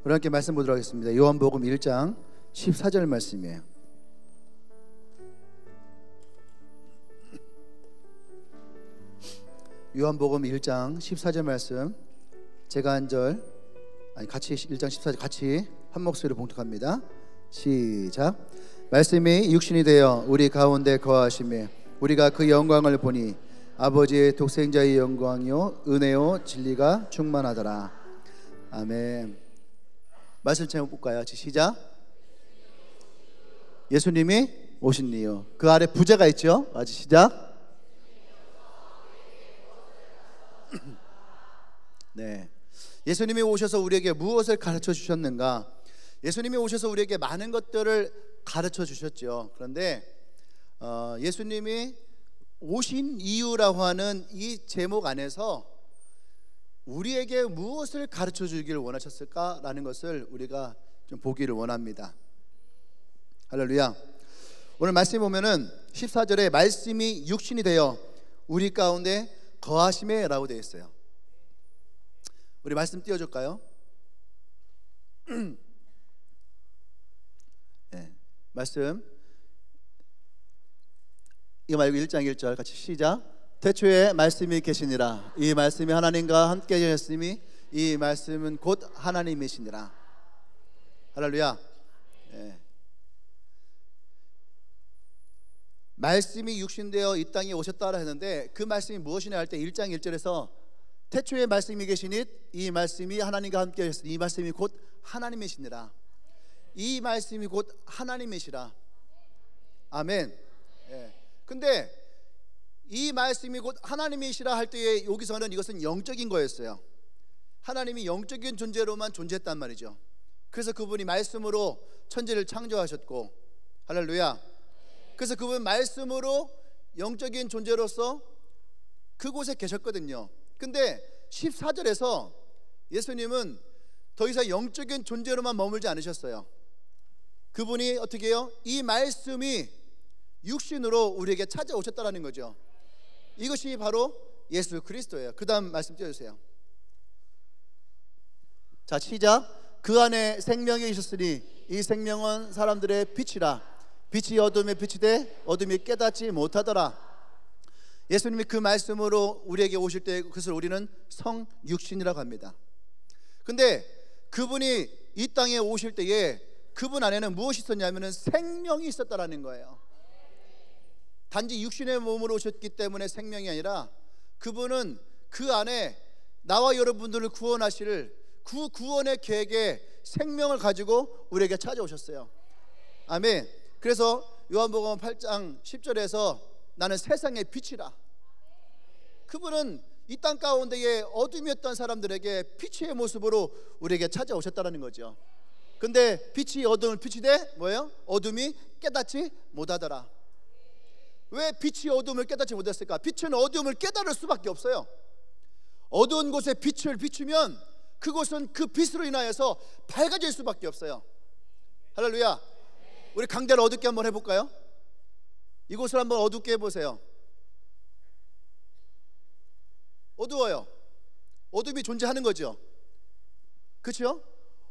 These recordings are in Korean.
우리 함께 말씀 보도록 하겠습니다. 요한복음 1장 14절 말씀이에요. 요한복음 1장 14절 말씀, 제가 한 절, 같이 1장 14절 같이 한 목소리로 봉독합니다. 시작. 말씀이 육신이 되어 우리 가운데 거하시며 우리가 그 영광을 보니 아버지의 독생자의 영광이요 은혜요 진리가 충만하더라. 아멘. 말씀 제목 볼까요? 시작. 예수님이 오신니요. 그 아래 부제가 있죠. 아직 시작. 네. 예수님이 오셔서 우리에게 무엇을 가르쳐 주셨는가? 예수님이 오셔서 우리에게 많은 것들을 가르쳐 주셨죠. 그런데 예수님이 오신 이유라고 하는 이 제목 안에서 우리에게 무엇을 가르쳐 주기를 원하셨을까라는 것을 우리가 좀 보기를 원합니다. 할렐루야. 오늘 말씀에 보면은 14절에 말씀이 육신이 되어 우리 가운데 거하심에 라고 되어 있어요. 우리 말씀 띄워줄까요? 네, 말씀 이거 말고 1장 1절 같이 시작. 태초에 말씀이 계시니라. 이 말씀이 하나님과 함께 계셨으니 이 말씀은 곧 하나님이시니라. 할렐루야. 네. 말씀이 육신되어 이 땅에 오셨다라 했는데 그 말씀이 무엇이냐 할 때 1장 1절에서 태초에 말씀이 계시니 이 말씀이 하나님과 함께 계셨으니 이 말씀이 곧 하나님이시니라. 이 말씀이 곧 하나님이시라. 아멘. 예. 근데 이 말씀이 곧 하나님이시라 할 때에 여기서는 이것은 영적인 거였어요. 하나님이 영적인 존재로만 존재했단 말이죠. 그래서 그분이 말씀으로 천지를 창조하셨고, 할렐루야. 그래서 그분 말씀으로 영적인 존재로서 그곳에 계셨거든요. 근데 14절에서 예수님은 더 이상 영적인 존재로만 머물지 않으셨어요. 그분이 어떻게 해요? 이 말씀이 육신으로 우리에게 찾아오셨다는 거죠. 이것이 바로 예수 그리스도예요. 그 다음 말씀 띄워주세요. 자 시작. 그 안에 생명이 있었으니 이 생명은 사람들의 빛이라. 빛이 어둠에 빛이 돼 어둠이 깨닫지 못하더라. 예수님이 그 말씀으로 우리에게 오실 때 그것을 우리는 성육신이라고 합니다. 근데 그분이 이 땅에 오실 때에 그분 안에는 무엇이 있었냐면 생명이 있었다라는 거예요. 단지 육신의 몸으로 오셨기 때문에 생명이 아니라 그분은 그 안에 나와 여러분들을 구원하실 그 구원의 계획에 생명을 가지고 우리에게 찾아오셨어요. 아멘. 그래서 요한복음 8장 10절에서 나는 세상의 빛이라. 그분은 이 땅 가운데에 어둠이었던 사람들에게 빛의 모습으로 우리에게 찾아오셨다는 거죠. 근데 빛이 어둠을 빛이 돼 뭐예요? 어둠이 깨닫지 못하더라. 왜 빛이 어둠을 깨닫지 못했을까? 빛은 어둠을 깨달을 수밖에 없어요. 어두운 곳에 빛을 비추면 그곳은 그 빛으로 인하여서 밝아질 수밖에 없어요. 할렐루야. 우리 강대를 어둡게 한번 해볼까요? 이곳을 한번 어둡게 해보세요. 어두워요. 어둠이 존재하는 거죠. 그렇죠?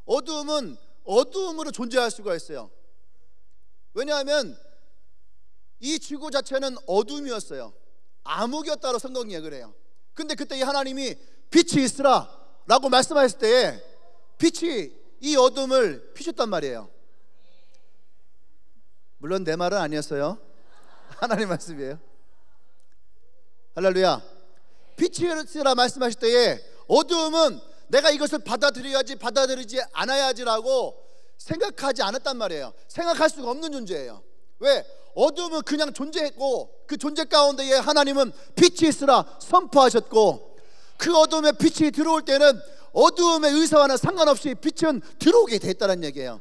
어둠은 어둠으로 존재할 수가 있어요. 왜냐하면 이 지구 자체는 어둠이었어요. 암흑이었다고 성경이 얘기를 해요. 근데 그때 이 하나님이 빛이 있으라 라고 말씀하셨을 때에 빛이 이 어둠을 피셨단 말이에요. 물론 내 말은 아니었어요. 하나님 말씀이에요. 할렐루야. 빛이 있으라 말씀하실 때에 어두움은 내가 이것을 받아들여야지 받아들이지 않아야지라고 생각하지 않았단 말이에요. 생각할 수가 없는 존재예요. 왜? 어두움은 그냥 존재했고 그 존재 가운데에 하나님은 빛이 있으라 선포하셨고 그 어두움에 빛이 들어올 때는 어두움의 의사와는 상관없이 빛은 들어오게 됐다는 얘기예요.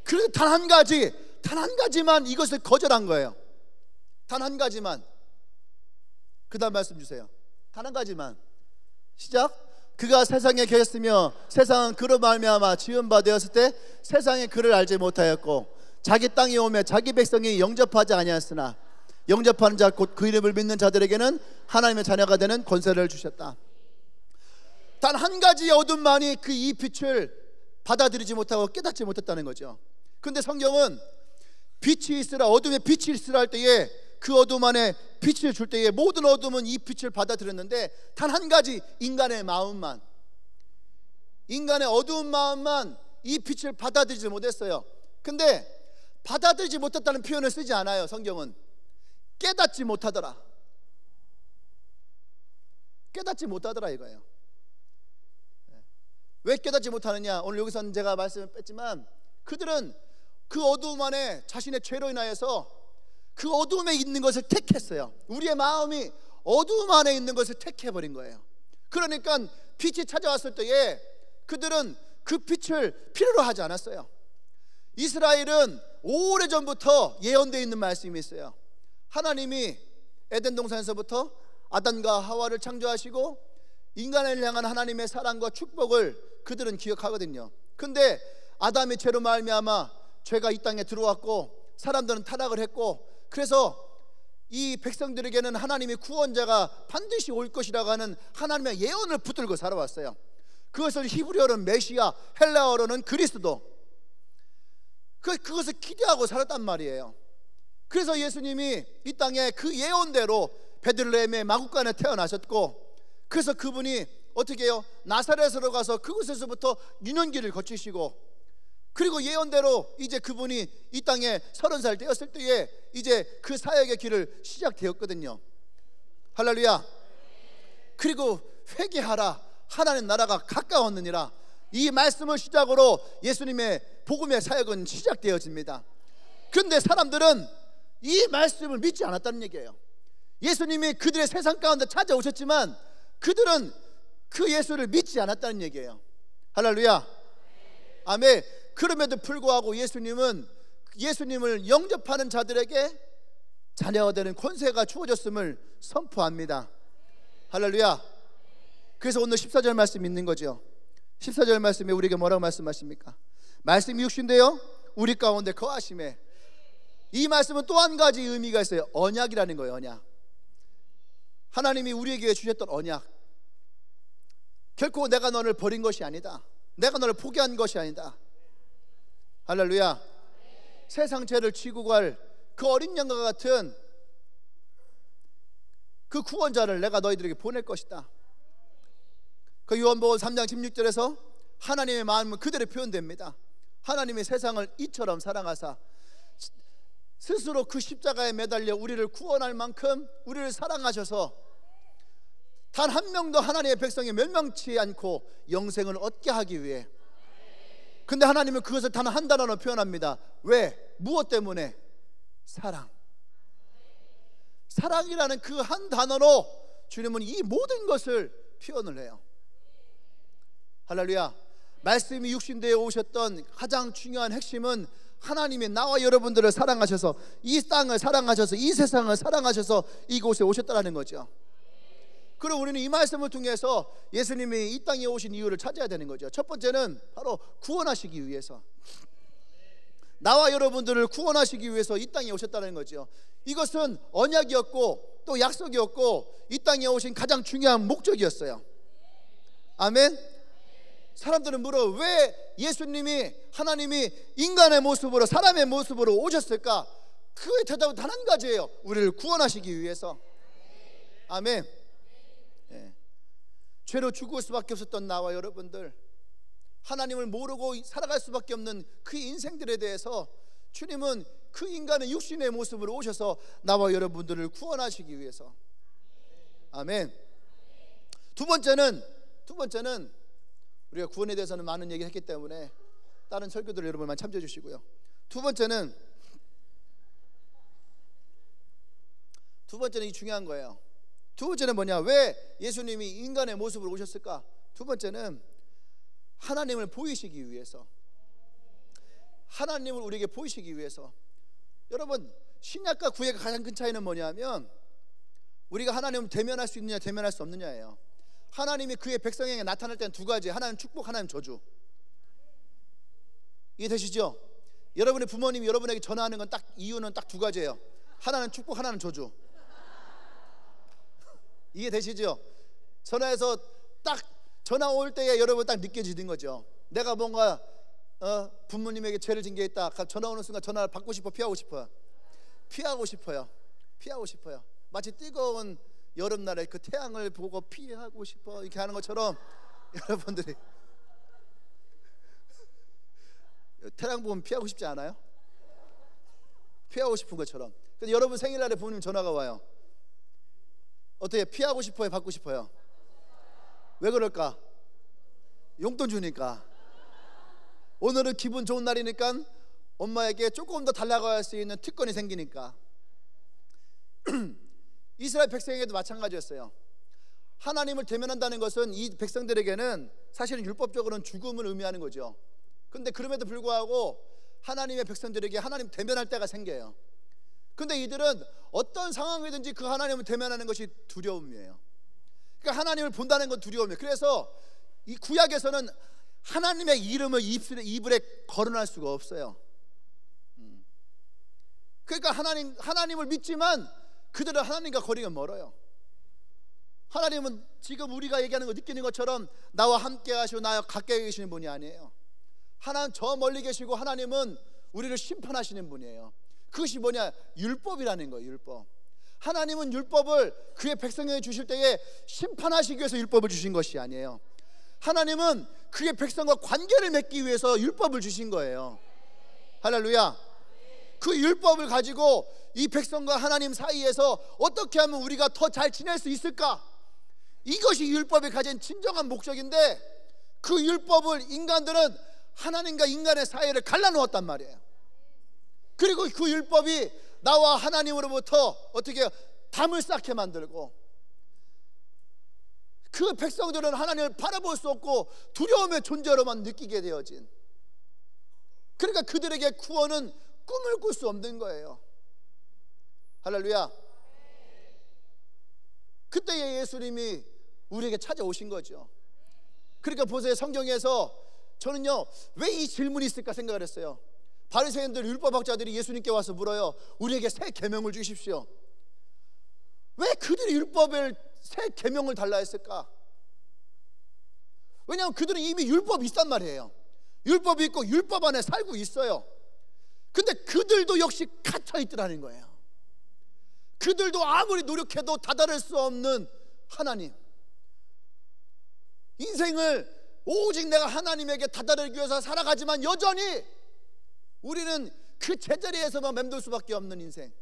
그래서 단 한 가지만 이것을 거절한 거예요. 단 한 가지만. 그 다음 말씀 주세요. 단 한 가지만. 시작. 그가 세상에 계셨으며 세상은 그로 말미암아 지은 바 되었을 때 세상에 그를 알지 못하였고 자기 땅에 오매 자기 백성이 영접하지 아니하였으나 영접하는 자 곧 그 이름을 믿는 자들에게는 하나님의 자녀가 되는 권세를 주셨다. 단 한 가지의 어둠만이 그 이 빛을 받아들이지 못하고 깨닫지 못했다는 거죠. 근데 성경은 빛이 있으라, 어둠에 빛이 있으라 할 때에 그 어둠 안에 빛을 줄 때에 모든 어둠은 이 빛을 받아들였는데 단 한 가지 인간의 마음만, 인간의 어두운 마음만 이 빛을 받아들이지 못했어요. 근데 받아들이지 못했다는 표현을 쓰지 않아요. 성경은 깨닫지 못하더라. 깨닫지 못하더라 이거예요. 왜 깨닫지 못하느냐? 오늘 여기서는 제가 말씀을 뺐지만 그들은 그 어두움 안에 자신의 죄로 인하여서 그 어두움에 있는 것을 택했어요. 우리의 마음이 어두움 안에 있는 것을 택해버린 거예요. 그러니까 빛이 찾아왔을 때에 그들은 그 빛을 필요로 하지 않았어요. 이스라엘은 오래전부터 예언되어 있는 말씀이 있어요. 하나님이 에덴 동산에서부터 아담과 하와를 창조하시고 인간을 향한 하나님의 사랑과 축복을 그들은 기억하거든요. 근데 아담의 죄로 말미암아 죄가 이 땅에 들어왔고 사람들은 타락을 했고, 그래서 이 백성들에게는 하나님의 구원자가 반드시 올 것이라고 하는 하나님의 예언을 붙들고 살아왔어요. 그것을 히브리어로는 메시아, 헬라어로는 그리스도, 그것을 기대하고 살았단 말이에요. 그래서 예수님이 이 땅에 그 예언대로 베들레헴의 마구간에 태어나셨고, 그래서 그분이 어떻게 해요? 나사렛으로 가서 그곳에서부터 유년기를 거치시고, 그리고 예언대로 이제 그분이 이 땅에 30살 되었을 때에 이제 그 사역의 길을 시작되었거든요. 할렐루야. 그리고 회개하라, 하나님 나라가 가까웠느니라, 이 말씀을 시작으로 예수님의 복음의 사역은 시작되어집니다. 그런데 사람들은 이 말씀을 믿지 않았다는 얘기예요. 예수님이 그들의 세상 가운데 찾아오셨지만 그들은 그 예수를 믿지 않았다는 얘기예요. 할렐루야. 아멘. 그럼에도 불구하고 예수님을 영접하는 자들에게 자녀가 되는 권세가 주어졌음을 선포합니다. 할렐루야. 그래서 오늘 14절 말씀 있는 거죠. 14절 말씀에 우리에게 뭐라고 말씀하십니까? 말씀이 육신되어 우리 가운데 거하심에, 이 말씀은 또 한 가지 의미가 있어요. 언약이라는 거예요. 언약. 하나님이 우리에게 주셨던 언약. 결코 내가 너를 버린 것이 아니다. 내가 너를 포기한 것이 아니다. 할렐루야. 세상 죄를 지고 갈 그 어린 양과 같은 그 구원자를 내가 너희들에게 보낼 것이다. 그 요한복음 3장 16절에서 하나님의 마음은 그대로 표현됩니다. 하나님이 세상을 이처럼 사랑하사 스스로 그 십자가에 매달려 우리를 구원할 만큼 우리를 사랑하셔서 단 한 명도 하나님의 백성이 멸망치 않고 영생을 얻게 하기 위해. 근데 하나님은 그것을 단 한 단어로 표현합니다. 왜? 무엇 때문에? 사랑. 사랑이라는 그 한 단어로 주님은 이 모든 것을 표현을 해요. 할렐루야. 말씀이 육신되어 오셨던 가장 중요한 핵심은 하나님이 나와 여러분들을 사랑하셔서 이 땅을 사랑하셔서 이 세상을 사랑하셔서 이곳에 오셨다는 거죠. 그럼 우리는 이 말씀을 통해서 예수님이 이 땅에 오신 이유를 찾아야 되는 거죠. 첫 번째는 바로 구원하시기 위해서, 나와 여러분들을 구원하시기 위해서 이 땅에 오셨다는 거죠. 이것은 언약이었고 또 약속이었고 이 땅에 오신 가장 중요한 목적이었어요. 아멘. 사람들은 물어, 왜 예수님이, 하나님이 인간의 모습으로, 사람의 모습으로 오셨을까? 그의 대답은 단 한 가지예요. 우리를 구원하시기 위해서. 아멘. 예. 죄로 죽을 수밖에 없었던 나와 여러분들, 하나님을 모르고 살아갈 수밖에 없는 그 인생들에 대해서 주님은 그 인간의 육신의 모습으로 오셔서 나와 여러분들을 구원하시기 위해서. 아멘. 두 번째는 우리가 구원에 대해서는 많은 얘기를 했기 때문에 다른 설교들 여러분만 참조해 주시고요. 두 번째는 이 중요한 거예요. 두 번째는 뭐냐? 왜 예수님이 인간의 모습으로 오셨을까? 두 번째는 하나님을 보이시기 위해서. 하나님을 우리에게 보이시기 위해서. 여러분, 신약과 구약의 가장 큰 차이는 뭐냐면 우리가 하나님을 대면할 수 있느냐 대면할 수 없느냐예요. 하나님이 그의 백성에게 나타날 때는 두 가지, 하나는 축복, 하나는 저주. 이해되시죠? 여러분의 부모님이 여러분에게 전화하는 건 딱 이유는 딱 두 가지예요. 하나는 축복, 하나는 저주. 이해되시죠? 전화해서 딱 전화 올 때에 여러분 딱 느껴지는 거죠. 내가 뭔가 부모님에게 죄를 진 게 있다. 전화 오는 순간 전화를 받고 싶어, 피하고 싶어요? 피하고 싶어요. 피하고 싶어요. 마치 뜨거운 여름날에 그 태양을 보고 피하고 싶어 이렇게 하는 것처럼 여러분들이 태양 보면 피하고 싶지 않아요? 피하고 싶은 것처럼. 근데 여러분 생일날에 부모님 전화가 와요. 어떻게 피하고 싶어요? 받고 싶어요? 왜 그럴까? 용돈 주니까. 오늘은 기분 좋은 날이니까 엄마에게 조금 더 달라고 할 수 있는 특권이 생기니까. 이스라엘 백성에게도 마찬가지였어요. 하나님을 대면한다는 것은 이 백성들에게는 사실은 율법적으로는 죽음을 의미하는 거죠. 근데 그럼에도 불구하고 하나님의 백성들에게 하나님 대면할 때가 생겨요. 근데 이들은 어떤 상황이든지 그 하나님을 대면하는 것이 두려움이에요. 그러니까 하나님을 본다는 건 두려움이에요. 그래서 이 구약에서는 하나님의 이름을 이불에 거론할 수가 없어요. 그러니까 하나님을 믿지만 그들은 하나님과 거리가 멀어요. 하나님은 지금 우리가 얘기하는 거 느끼는 것처럼 나와 함께 하시고 나와 가까이 계시는 분이 아니에요. 하나님 저 멀리 계시고 하나님은 우리를 심판하시는 분이에요. 그것이 뭐냐? 율법이라는 거예요. 율법. 하나님은 율법을 그의 백성에게 주실 때에 심판하시기 위해서 율법을 주신 것이 아니에요. 하나님은 그의 백성과 관계를 맺기 위해서 율법을 주신 거예요. 할렐루야. 그 율법을 가지고 이 백성과 하나님 사이에서 어떻게 하면 우리가 더 잘 지낼 수 있을까? 이것이 율법이 가진 진정한 목적인데 그 율법을 인간들은 하나님과 인간의 사이를 갈라놓았단 말이에요. 그리고 그 율법이 나와 하나님으로부터 어떻게 담을 쌓게 만들고 그 백성들은 하나님을 바라볼 수 없고 두려움의 존재로만 느끼게 되어진, 그러니까 그들에게 구원은 꿈을 꿀 수 없는 거예요. 할렐루야. 그때에 예수님이 우리에게 찾아오신 거죠. 그러니까 보세요, 성경에서 저는요 왜 이 질문이 있을까 생각을 했어요. 바리새인들 율법학자들이 예수님께 와서 물어요. 우리에게 새 계명을 주십시오. 왜 그들이 율법을 새 계명을 달라 했을까? 왜냐하면 그들은 이미 율법이 있단 말이에요. 율법이 있고 율법 안에 살고 있어요. 근데 그들도 역시 갇혀 있더라는 거예요. 그들도 아무리 노력해도 다다를 수 없는 하나님, 인생을 오직 내가 하나님에게 다다르기 위해서 살아가지만 여전히 우리는 그 제자리에서만 맴돌 수밖에 없는 인생.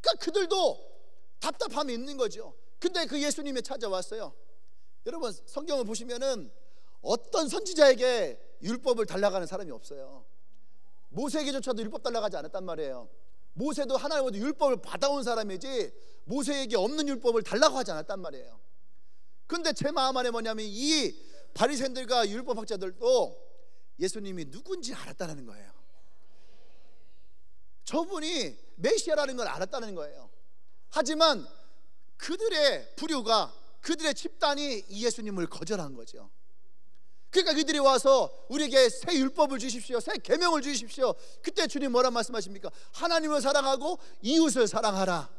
그러니까 그들도 답답함이 있는 거죠. 근데 그 예수님이 찾아왔어요. 여러분 성경을 보시면은 어떤 선지자에게 율법을 달라가는 사람이 없어요. 모세에게조차도 율법 달라가지 않았단 말이에요. 모세도 하나님으로부터 율법을 받아온 사람이지 모세에게 없는 율법을 달라고 하지 않았단 말이에요. 근데 제 마음 안에 뭐냐면 이 바리새인들과 율법학자들도 예수님이 누군지 알았다는 거예요. 저분이 메시아라는 걸 알았다는 거예요. 하지만 그들의 부류가, 그들의 집단이 이 예수님을 거절한 거죠. 그러니까 그들이 와서 우리에게 새 율법을 주십시오, 새 계명을 주십시오. 그때 주님 뭐라 말씀하십니까? 하나님을 사랑하고 이웃을 사랑하라.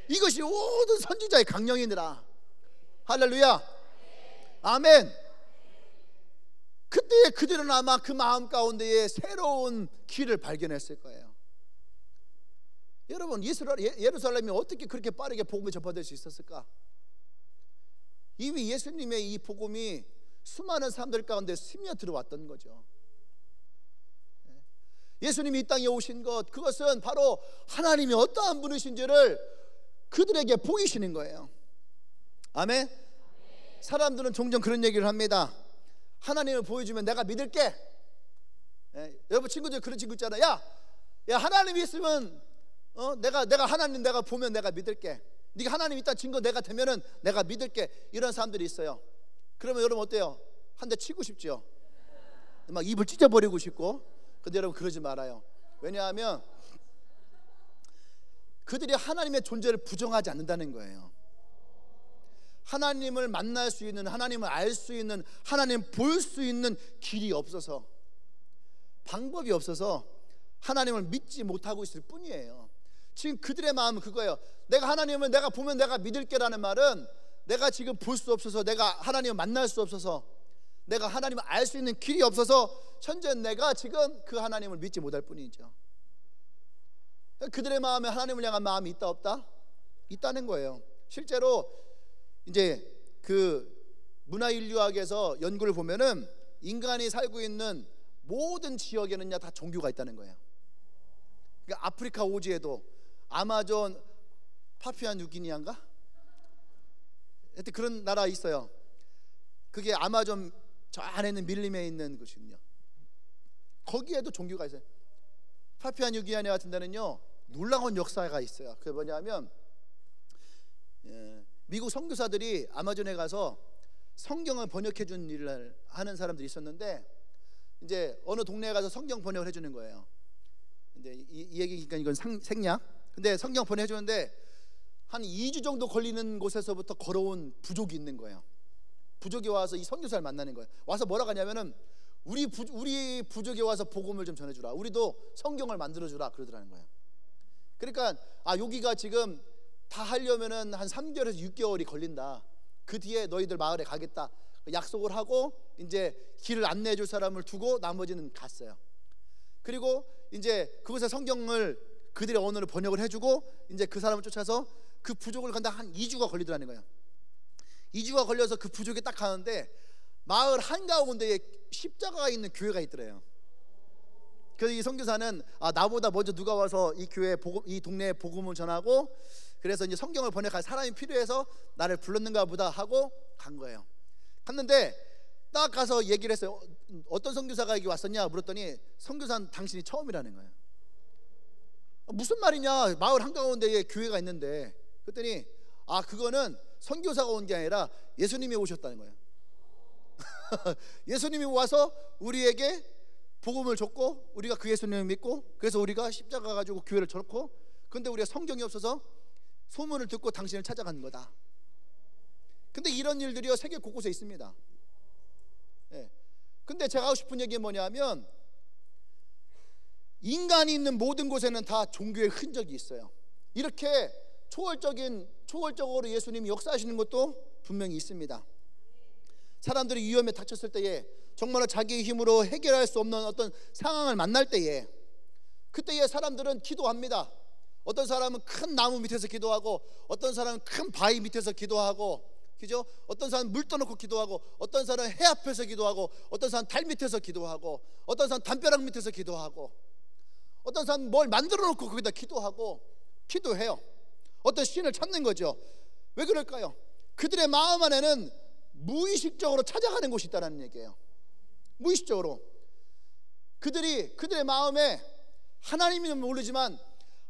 이것이 모든 선지자의 강령이니라. 할렐루야. 아멘. 그때 그들은 아마 그 마음 가운데에 새로운 길을 발견했을 거예요. 여러분 예루살렘이 어떻게 그렇게 빠르게 복음이 접어들 수 있었을까? 이미 예수님의 이 복음이 수많은 사람들 가운데 스며 들어왔던 거죠. 예수님이 이 땅에 오신 것, 그것은 바로 하나님이 어떠한 분이신지를 그들에게 보이시는 거예요. 아멘. 사람들은 종종 그런 얘기를 합니다. 하나님을 보여주면 내가 믿을게. 여러분 친구들 그런 친구 있잖아요. 야 하나님이 있으면 내가 하나님 내가 보면 내가 믿을게. 네가 하나님 있다 증거 내가 되면은 내가 믿을게. 이런 사람들이 있어요. 그러면 여러분 어때요? 한 대 치고 싶죠? 막 입을 찢어버리고 싶고. 근데 여러분 그러지 말아요. 왜냐하면 그들이 하나님의 존재를 부정하지 않는다는 거예요. 하나님을 만날 수 있는, 하나님을 알 수 있는, 하나님 볼 수 있는 길이 없어서, 방법이 없어서 하나님을 믿지 못하고 있을 뿐이에요. 지금 그들의 마음은 그거예요. 내가 하나님을 내가 보면 내가 믿을게라는 말은 내가 지금 볼 수 없어서, 내가 하나님을 만날 수 없어서, 내가 하나님을 알 수 있는 길이 없어서 현재 내가 지금 그 하나님을 믿지 못할 뿐이죠. 그들의 마음에 하나님을 향한 마음이 있다 없다? 있다는 거예요. 실제로 이제 그 문화인류학에서 연구를 보면은 인간이 살고 있는 모든 지역에는요 다 종교가 있다는 거예요. 그러니까 아프리카 오지에도 아마존 파푸아 뉴기니아인가? 하여튼 그런 나라 있어요. 그게 아마존 저 안에 있는 밀림에 있는 곳이거든요. 거기에도 종교가 있어요. 파푸아 뉴기니아 같은 데는요 놀라운 역사가 있어요. 그게 뭐냐면 미국 선교사들이 아마존에 가서 성경을 번역해 준 일을 하는 사람들이 있었는데 이제 어느 동네에 가서 성경 번역을 해 주는 거예요. 근데 이 얘기니까 이건 생략. 근데 성경 번역해 주는데 한 2주 정도 걸리는 곳에서부터 걸어온 부족이 있는 거예요. 부족이 와서 이 선교사를 만나는 거예요. 와서 뭐라고 하냐면은 우리 부족이 와서 복음을 좀 전해주라. 우리도 성경을 만들어주라 그러더라는 거예요. 그러니까 여기가 지금 다 하려면은 한 3개월에서 6개월이 걸린다. 그 뒤에 너희들 마을에 가겠다 약속을 하고 이제 길을 안내해 줄 사람을 두고 나머지는 갔어요. 그리고 이제 그곳에 성경을 그들의 언어를 번역을 해주고 이제 그 사람을 쫓아서 그 부족을 간다. 한 2주가 걸리더라는 거예요. 2주가 걸려서 그 부족에 딱 가는데 마을 한가운데에 십자가가 있는 교회가 있더래요. 그래서 이 선교사는 나보다 먼저 누가 와서 이 교회 이 동네에 복음을 전하고 그래서 이제 성경을 번역할 사람이 필요해서 나를 불렀는가 보다 하고 간 거예요. 갔는데 딱 가서 얘기를 했어요. 어떤 선교사가 여기 왔었냐 물었더니 선교사는 당신이 처음이라는 거예요. 무슨 말이냐, 마을 한가운데에 교회가 있는데. 그랬더니 그거는 선교사가 온 게 아니라 예수님이 오셨다는 거예요. 예수님이 와서 우리에게 복음을 줬고 우리가 그 예수님을 믿고 그래서 우리가 십자가 가지고 교회를 쳐놓고 근데 우리가 성경이 없어서 소문을 듣고 당신을 찾아가는 거다. 근데 이런 일들이요 세계 곳곳에 있습니다. 근데 제가 하고 싶은 얘기는 뭐냐면 인간이 있는 모든 곳에는 다 종교의 흔적이 있어요. 이렇게 초월적으로 예수님이 역사하시는 것도 분명히 있습니다. 사람들이 위험에 닥쳤을 때에 정말로 자기의 힘으로 해결할 수 없는 어떤 상황을 만날 때에 그때에 사람들은 기도합니다. 어떤 사람은 큰 나무 밑에서 기도하고 어떤 사람은 큰 바위 밑에서 기도하고 그죠? 어떤 사람은 물 떠놓고 기도하고 어떤 사람은 해 앞에서 기도하고 어떤 사람은 달 밑에서 기도하고 어떤 사람은 담벼락 밑에서 기도하고 어떤 사람은 뭘 만들어 놓고 거기다 기도하고 기도해요. 어떤 신을 찾는 거죠. 왜 그럴까요? 그들의 마음 안에는 무의식적으로 찾아가는 곳이 있다는 얘기예요. 무의식적으로 그들의 마음에 하나님이면 모르지만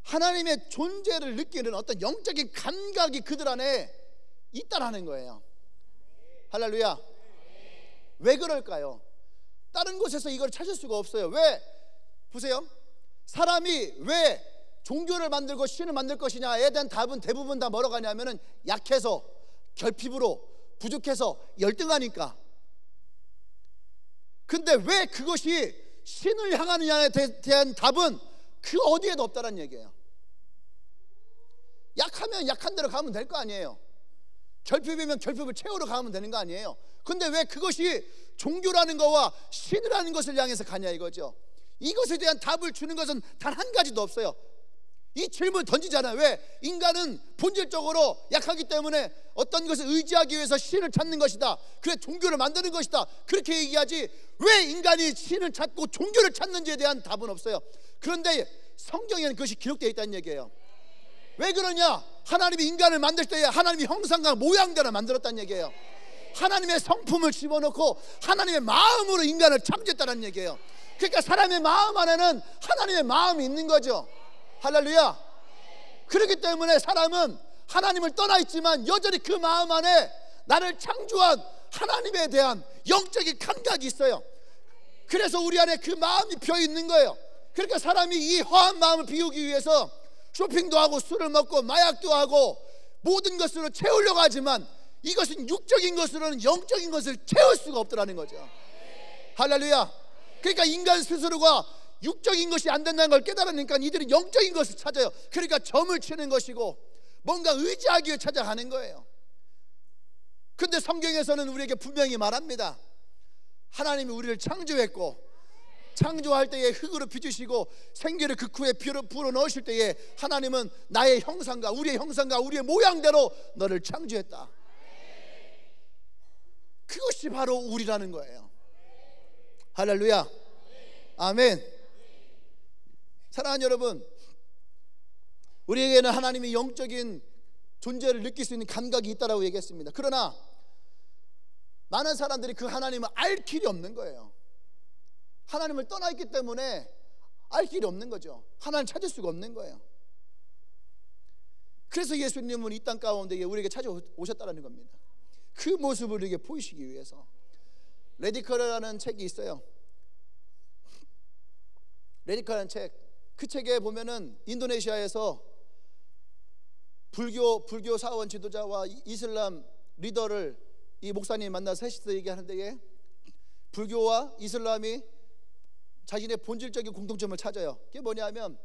하나님의 존재를 느끼는 어떤 영적인 감각이 그들 안에 있다라는 거예요. 할렐루야. 왜 그럴까요? 다른 곳에서 이걸 찾을 수가 없어요. 왜? 보세요. 사람이 왜 종교를 만들고 신을 만들 것이냐에 대한 답은 대부분 다 뭐로 가냐면은 약해서, 결핍으로, 부족해서, 열등하니까. 근데 왜 그것이 신을 향하느냐에 대한 답은 그 어디에도 없다는 얘기예요. 약하면 약한 대로 가면 될 거 아니에요. 결핍이면 결핍을 채우러 가면 되는 거 아니에요. 근데 왜 그것이 종교라는 거와 신이라는 것을 향해서 가냐 이거죠. 이것에 대한 답을 주는 것은 단 한 가지도 없어요. 이 질문을 던지잖아요. 왜? 인간은 본질적으로 약하기 때문에 어떤 것을 의지하기 위해서 신을 찾는 것이다. 그래 종교를 만드는 것이다. 그렇게 얘기하지 왜 인간이 신을 찾고 종교를 찾는지에 대한 답은 없어요. 그런데 성경에는 그것이 기록되어 있다는 얘기예요. 왜 그러냐? 하나님이 인간을 만들 때에 하나님이 형상과 모양대로 만들었다는 얘기예요. 하나님의 성품을 집어넣고 하나님의 마음으로 인간을 창조했다는 얘기예요. 그러니까 사람의 마음 안에는 하나님의 마음이 있는 거죠. 할렐루야. 그렇기 때문에 사람은 하나님을 떠나 있지만 여전히 그 마음 안에 나를 창조한 하나님에 대한 영적인 감각이 있어요. 그래서 우리 안에 그 마음이 비어 있는 거예요. 그러니까 사람이 이 허한 마음을 비우기 위해서 쇼핑도 하고 술을 먹고 마약도 하고 모든 것으로 채우려고 하지만 이것은 육적인 것으로는 영적인 것을 채울 수가 없더라는 거죠. 할렐루야. 그러니까 인간 스스로가 육적인 것이 안 된다는 걸 깨달으니까 이들이 영적인 것을 찾아요. 그러니까 점을 치는 것이고 뭔가 의지하기 위해 찾아가는 거예요. 근데 성경에서는 우리에게 분명히 말합니다. 하나님이 우리를 창조했고 창조할 때에 흙으로 빚으시고 생기를 그 후에 불어 넣으실 때에 하나님은 나의 형상과 우리의 형상과 우리의 모양대로 너를 창조했다. 그것이 바로 우리라는 거예요. 할렐루야. 아멘. 사랑하는 여러분, 우리에게는 하나님이 영적인 존재를 느낄 수 있는 감각이 있다라고 얘기했습니다. 그러나 많은 사람들이 그 하나님을 알 길이 없는 거예요. 하나님을 떠나 있기 때문에 알 길이 없는 거죠. 하나님을 찾을 수가 없는 거예요. 그래서 예수님은 이 땅 가운데 우리에게 찾아오셨다는 겁니다. 그 모습을 우리에게 보이시기 위해서. 레디컬이라는 책이 있어요. 레디컬이라는 책, 그 책에 보면은 인도네시아에서 불교 사원 지도자와 이슬람 리더를 이 목사님이 만나서 셋이서 얘기하는데, 불교와 이슬람이 자신의 본질적인 공통점을 찾아요. 그게 뭐냐면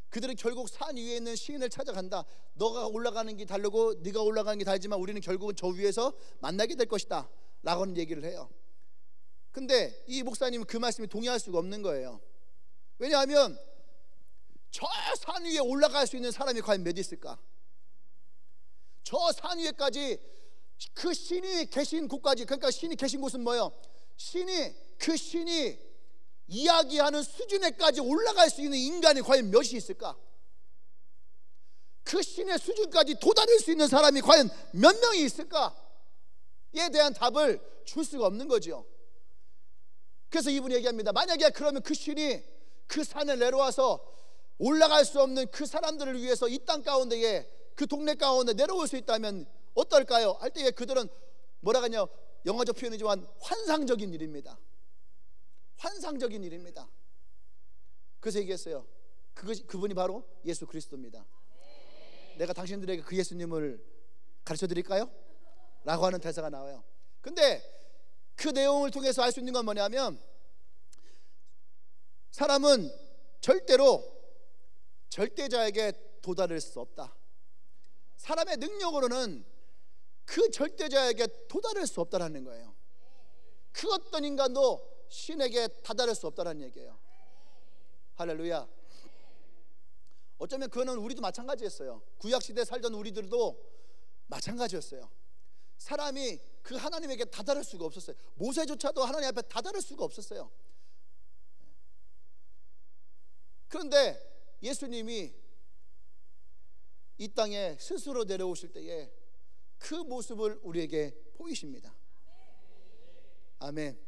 그들은 결국 산 위에 있는 시인을 찾아간다. 너가 올라가는 게 다르고 네가 올라가는 게 다르지만 우리는 결국은 저 위에서 만나게 될 것이다 라고는 얘기를 해요. 근데 이 목사님은 그 말씀에 동의할 수가 없는 거예요. 왜냐하면 저 산 위에 올라갈 수 있는 사람이 과연 몇 있을까? 저 산 위에까지 그 신이 계신 곳까지, 그러니까 신이 계신 곳은 뭐예요? 그 신이 이야기하는 수준에까지 올라갈 수 있는 인간이 과연 몇이 있을까? 그 신의 수준까지 도달할 수 있는 사람이 과연 몇 명이 있을까? 에 대한 답을 줄 수가 없는 거죠. 그래서 이분이 얘기합니다. 만약에 그러면 그 신이 그 산에 내려와서 올라갈 수 없는 그 사람들을 위해서 이 땅 가운데에, 그 동네 가운데 내려올 수 있다면 어떨까요? 할 때에 그들은 뭐라고 하냐, 영어적 표현이지만 환상적인 일입니다. 환상적인 일입니다. 그래서 얘기했어요. 그분이 바로 예수 그리스도입니다. 내가 당신들에게 그 예수님을 가르쳐 드릴까요? 라고 하는 대사가 나와요. 근데 그 내용을 통해서 알 수 있는 건 뭐냐면, 사람은 절대로 절대자에게 도달할 수 없다. 사람의 능력으로는 그 절대자에게 도달할 수 없다는 거예요. 그 어떤 인간도 신에게 다다를 수 없다는 얘기예요. 할렐루야. 어쩌면 그거는 우리도 마찬가지였어요. 구약시대에 살던 우리들도 마찬가지였어요. 사람이 그 하나님에게 다다를 수가 없었어요. 모세조차도 하나님 앞에 다다를 수가 없었어요. 그런데 예수님이 이 땅에 스스로 내려오실 때에 그 모습을 우리에게 보이십니다. 아멘.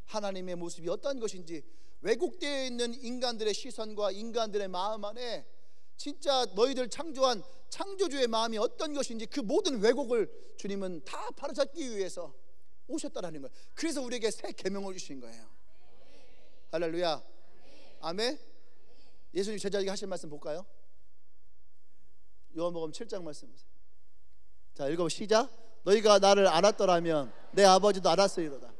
하나님의 모습이 어떤 것인지, 왜곡되어 있는 인간들의 시선과 인간들의 마음 안에 진짜 너희들 창조한 창조주의 마음이 어떤 것인지, 그 모든 왜곡을 주님은 다 바로잡기 위해서 오셨다라는 거예요. 그래서 우리에게 새 계명을 주신 거예요. 할렐루야. 아멘. 예수님 제자에게 하신 말씀 볼까요? 요한복음 7장 말씀. 자, 읽어 시작. 너희가 나를 알았더라면 내 아버지도 알았으리로다.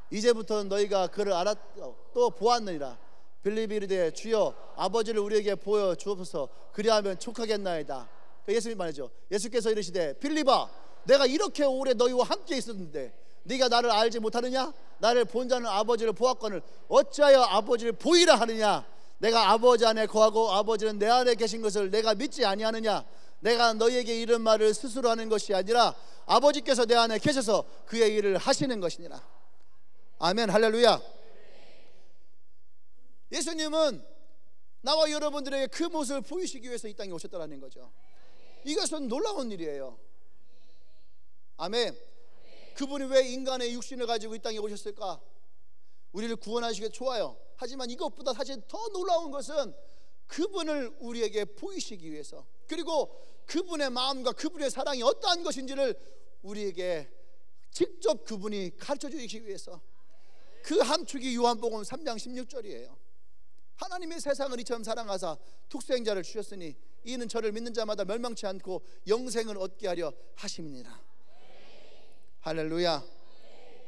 이제부터는 너희가 그를 알았고 또 보았느니라. 빌립이 이르되 주여 아버지를 우리에게 보여 주옵소서. 그리하면 촉하겠나이다. 예수님 말이죠. 예수께서 이르시되 빌립아, 내가 이렇게 오래 너희와 함께 있었는데 네가 나를 알지 못하느냐? 나를 본 자는 아버지를 보았거늘 어찌하여 아버지를 보이라 하느냐? 내가 아버지 안에 거하고 아버지는 내 안에 계신 것을 내가 믿지 아니하느냐? 내가 너희에게 이런 말을 스스로 하는 것이 아니라 아버지께서 내 안에 계셔서 그의 일을 하시는 것이니라. 아멘. 할렐루야. 예수님은 나와 여러분들에게 그 모습을 보이시기 위해서 이 땅에 오셨다는 거죠. 이것은 놀라운 일이에요. 아멘. 그분이 왜 인간의 육신을 가지고 이 땅에 오셨을까? 우리를 구원하시기 좋아요. 하지만 이것보다 사실 더 놀라운 것은 그분을 우리에게 보이시기 위해서, 그리고 그분의 마음과 그분의 사랑이 어떠한 것인지를 우리에게 직접 그분이 가르쳐 주시기 위해서. 그 함축이 요한복음 3장 16절이에요. 하나님의 세상을 이처럼 사랑하사 독생자를 주셨으니 이는 저를 믿는 자마다 멸망치 않고 영생을 얻게 하려 하심이니라. 할렐루야.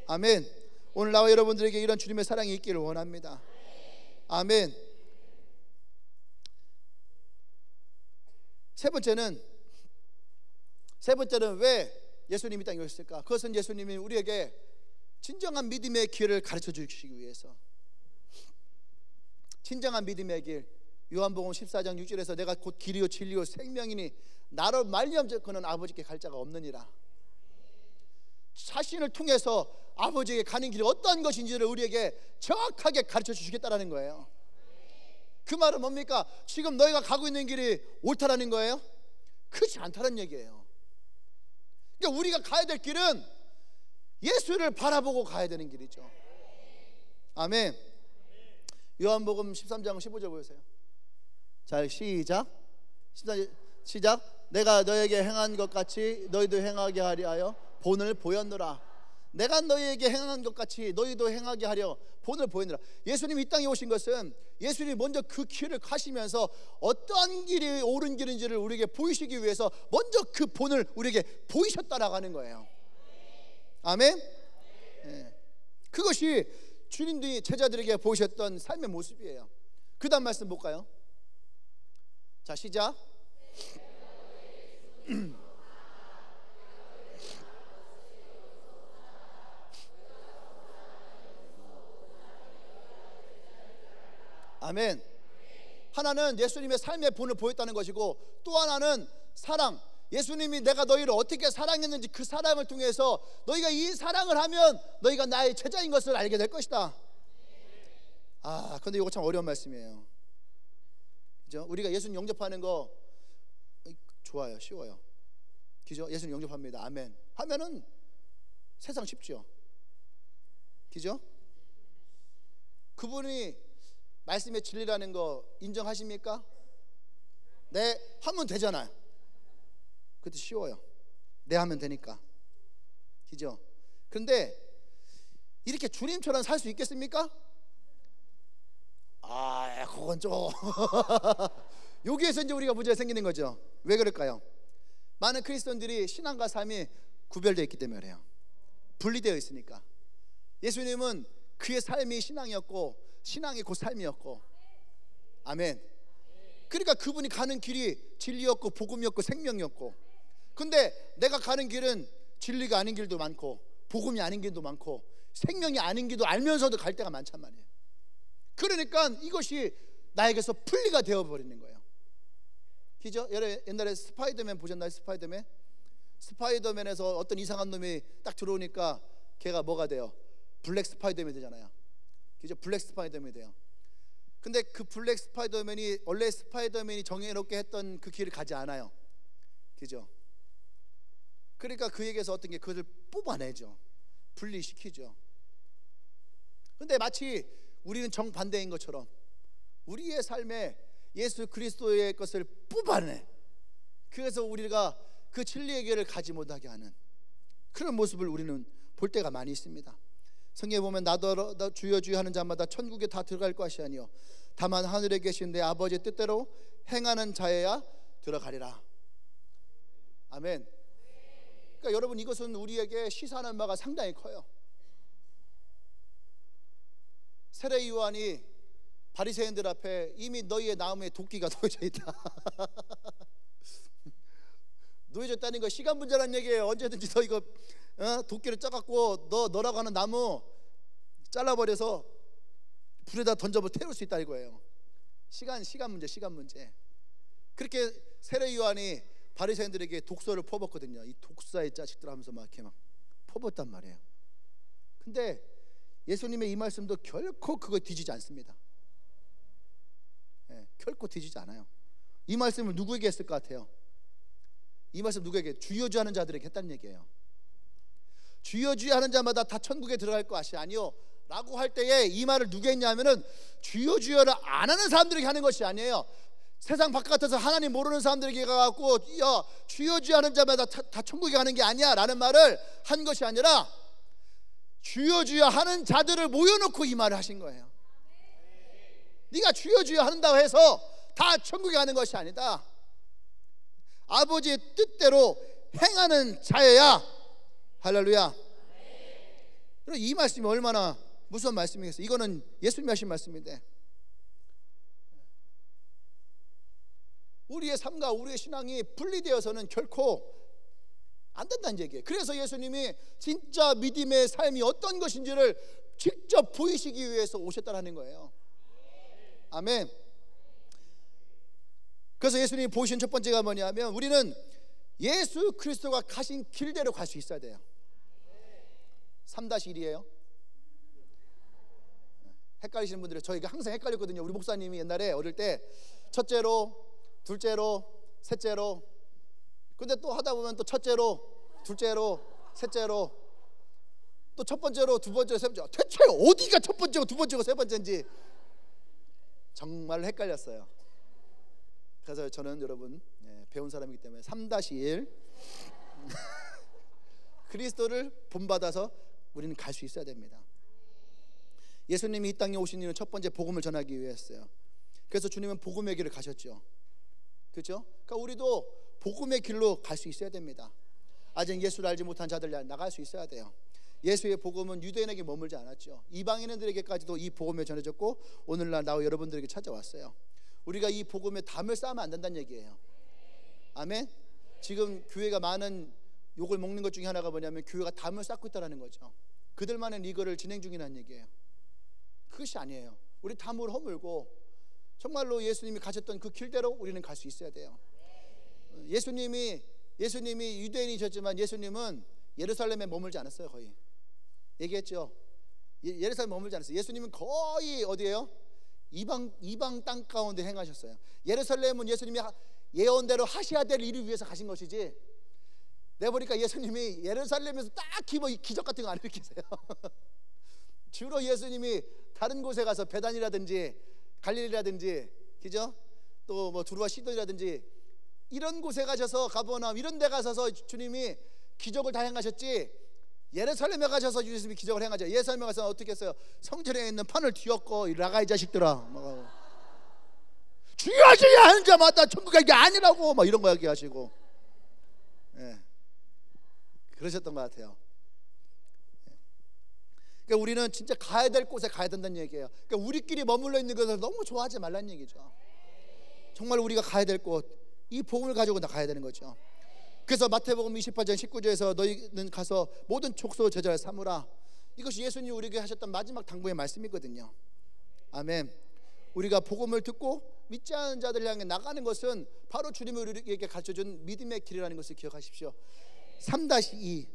아멘. 오늘 나와 여러분들에게 이런 주님의 사랑이 있기를 원합니다. 아멘. 세 번째는 왜 예수님이 땅에 오셨을까? 그것은 예수님이 우리에게 진정한 믿음의 길을 가르쳐 주시기 위해서. 진정한 믿음의 길, 요한복음 14장 6절에서 내가 곧 길이요 진리요 생명이니 나를 말미암아 그는 아버지께 갈 자가 없느니라. 자신을 통해서 아버지에게 가는 길이 어떤 것인지를 우리에게 정확하게 가르쳐 주시겠다라는 거예요. 그 말은 뭡니까? 지금 너희가 가고 있는 길이 옳다라는 거예요? 그렇지 않다는 얘기예요. 그러니까 우리가 가야 될 길은 예수를 바라보고 가야 되는 길이죠. 아멘. 요한복음 13장 15절 보세요. 자, 시작. 시작. 내가 너에게 행한 것 같이 너희도 행하게 하려 하여 본을 보였노라. 내가 너희에게 행한 것 같이 너희도 행하게 하려 본을 보였노라. 예수님이 이 땅에 오신 것은 예수님이 먼저 그 길을 가시면서 어떠한 길이 옳은 길인지를 우리에게 보이시기 위해서 먼저 그 본을 우리에게 보이셨다라고 하는 거예요. 아멘. 네. 그것이 주님들이 제자들에게 보이셨던 삶의 모습이에요. 그 다음 말씀 볼까요? 자, 시작. 아멘. 하나는 예수님의 삶의 본을 보였다는 것이고, 또 하나는 사랑. 예수님이 내가 너희를 어떻게 사랑했는지 그 사랑을 통해서 너희가 이 사랑을 하면 너희가 나의 제자인 것을 알게 될 것이다. 아, 근데 이거 참 어려운 말씀이에요. 그죠? 우리가 예수님 영접하는 거 좋아요, 쉬워요. 그죠? 예수님 영접합니다. 아멘. 하면은 세상 쉽죠. 그죠? 그분이 말씀의 진리라는 거 인정하십니까? 네, 하면 되잖아요. 그것도 쉬워요. 네, 하면 되니까. 그죠? 그런데 이렇게 주님처럼 살 수 있겠습니까? 아, 그건 좀 여기에서 이제 우리가 문제가 생기는 거죠. 왜 그럴까요? 많은 크리스천들이 신앙과 삶이 구별되어 있기 때문에 그래요. 분리되어 있으니까. 예수님은 그의 삶이 신앙이었고 신앙이 곧 삶이었고, 아멘. 그러니까 그분이 가는 길이 진리였고 복음이었고 생명이었고, 근데 내가 가는 길은 진리가 아닌 길도 많고 복음이 아닌 길도 많고 생명이 아닌 길도 알면서도 갈 때가 많단 말이에요. 그러니까 이것이 나에게서 분리가 되어버리는 거예요. 그죠? 옛날에 스파이더맨 보셨나요? 스파이더맨에서 어떤 이상한 놈이 딱 들어오니까 걔가 뭐가 돼요? 블랙 스파이더맨이 되잖아요. 그죠? 블랙 스파이더맨이 돼요. 근데 그 블랙 스파이더맨이 원래 스파이더맨이 정해놓게 했던 그 길을 가지 않아요. 그죠? 그러니까 그에게서 어떤 게 그것을 뽑아내죠. 분리시키죠. 근데 마치 우리는 정반대인 것처럼 우리의 삶에 예수 그리스도의 것을 뽑아내, 그래서 우리가 그 진리의 길을 가지 못하게 하는 그런 모습을 우리는 볼 때가 많이 있습니다. 성경에 보면 나더러 주여 주여 하는 자마다 천국에 다 들어갈 것이 아니요 다만 하늘에 계신 내 아버지의 뜻대로 행하는 자여야 들어가리라. 아멘. 그러니까 여러분, 이것은 우리에게 시사하는 바가 상당히 커요. 세례 요한이 바리새인들 앞에 이미 너희의 나무에 도끼가 놓여져 있다. 놓여졌다는 거 시간 문제라는 얘기예요. 언제든지 너 이거 도끼를 짜갖고 너라고 하는 나무 잘라버려서 불에다 던져버 태울 수 있다 이거예요. 시간 문제. 그렇게 세례 요한이 바리새인들에게 독소를 퍼붓거든요. 이 독사의 자식들 하면서 막 이렇게 막 퍼붓단 말이에요. 근데 예수님의 이 말씀도 결코 그거 뒤지지 않습니다. 네, 결코 뒤지지 않아요. 이 말씀을 누구에게 했을 것 같아요? 이 말씀 누구에게? 주여 주여 하는 자들에게 했다는 얘기예요. 주여 주여 하는 자마다 다 천국에 들어갈 것이 아니요 라고 할 때에 이 말을 누구에게 했냐면은 주여 주여를 안 하는 사람들에게 하는 것이 아니에요. 세상 바깥에서 하나님 모르는 사람들에게 가갖고 야 주여 주여 하는 자마다 다 천국에 가는 게 아니야 라는 말을 한 것이 아니라 주여 주여 하는 자들을 모여놓고 이 말을 하신 거예요. 네가 주여 주여 한다고 해서 다 천국에 가는 것이 아니다. 아버지의 뜻대로 행하는 자여야. 할렐루야. 이 말씀이 얼마나 무서운 말씀이겠어요. 이거는 예수님이 하신 말씀인데 우리의 삶과 우리의 신앙이 분리되어서는 결코 안 된다는 얘기예요. 그래서 예수님이 진짜 믿음의 삶이 어떤 것인지를 직접 보이시기 위해서 오셨다는 거예요. 아멘. 그래서 예수님이 보신 첫 번째가 뭐냐면 우리는 예수 그리스도가 가신 길대로 갈 수 있어야 돼요. 3-1이에요. 헷갈리시는 분들은 저희가 항상 헷갈렸거든요. 우리 목사님이 옛날에 어릴 때 첫째로, 둘째로, 셋째로, 근데 또 하다 보면 또 첫째로, 둘째로, 셋째로, 또 첫 번째로, 두 번째로, 세 번째로. 대체 어디가 첫 번째고 두 번째고 세 번째인지 정말 헷갈렸어요. 그래서 저는 여러분 배운 사람이기 때문에 3-1 그리스도를 본받아서 우리는 갈 수 있어야 됩니다. 예수님이 이 땅에 오신 이유는 첫 번째 복음을 전하기 위해서요. 그래서 주님은 복음의 길을 가셨죠. 그렇죠? 그러니까 우리도 복음의 길로 갈 수 있어야 됩니다. 아직 예수를 알지 못한 자들 나갈 수 있어야 돼요. 예수의 복음은 유대인에게 머물지 않았죠. 이방인들에게까지도 이 복음이 전해졌고 오늘날 나와 여러분들에게 찾아왔어요. 우리가 이 복음에 담을 쌓으면 안 된다는 얘기예요. 아멘. 지금 교회가 많은 욕을 먹는 것 중에 하나가 뭐냐면 교회가 담을 쌓고 있다는 거죠. 그들만의 리그를 진행 중이라는 얘기예요. 그것이 아니에요. 우리 담을 허물고 정말로 예수님이 가셨던 그 길대로 우리는 갈 수 있어야 돼요. 예수님이 유대인이셨지만 예수님은 예루살렘에 머물지 않았어요. 거의 얘기했죠. 예루살렘에 머물지 않았어요. 예수님은 거의 어디예요? 이방 땅 가운데 행하셨어요. 예루살렘은 예수님이 예언대로 하셔야 될 일을 위해서 가신 것이지, 내보니까 예수님이 예루살렘에서 딱히 뭐 기적 같은 거 안 일으키세요. 주로 예수님이 다른 곳에 가서 베단이라든지 갈릴리라든지, 그죠? 또 뭐 두루와 시돈이라든지 이런 곳에 가셔서 가버나움 이런 데 가셔서 주님이 기적을 다 행하셨지, 예루살렘에 가셔서 예수님이 기적을 행하죠. 예루살렘에 가서 어떻게 했어요? 성전에 있는 판을 뒤엎고 나가 이 자식들아, 주여지게 하는 자마다 천국 갈 게 아니라고 막 이런 거 얘기하시고, 그러셨던 것 같아요. 그러니까 우리는 진짜 가야 될 곳에 가야 된다는 얘기예요. 그러니까 우리끼리 머물러 있는 것을 너무 좋아하지 말라는 얘기죠. 정말 우리가 가야 될 곳, 이 복음을 가지고 나가야 되는 거죠. 그래서 마태복음 28장 19절에서 너희는 가서 모든 족속 제자를 삼으라. 이것이 예수님이 우리에게 하셨던 마지막 당부의 말씀이거든요. 아멘. 우리가 복음을 듣고 믿지 않은 자들 향해 나가는 것은 바로 주님이 우리에게 가르쳐준 믿음의 길이라는 것을 기억하십시오. 3-2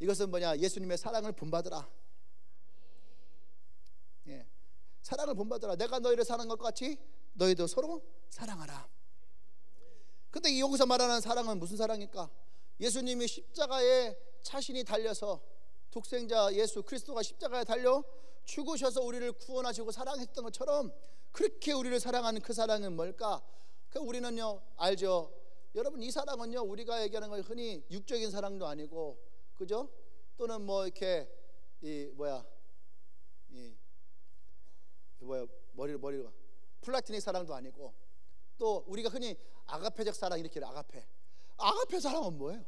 이것은 뭐냐? 예수님의 사랑을 본받으라. 사랑을 본받으라. 내가 너희를 사랑한 것 같이 너희도 서로 사랑하라. 근데 여기서 말하는 사랑은 무슨 사랑일까? 예수님이 십자가에 자신이 달려서, 독생자 예수 그리스도가 십자가에 달려 죽으셔서 우리를 구원하시고 사랑했던 것처럼 그렇게 우리를 사랑하는 그 사랑은 뭘까? 그 우리는요 알죠. 여러분, 이 사랑은요 우리가 얘기하는 건 흔히 육적인 사랑도 아니고, 그죠? 또는 뭐 이렇게 머리가 플라티닉 사랑도 아니고, 또 우리가 흔히 아가페적 사랑 이렇게 해요. 아가페 사랑은 뭐예요?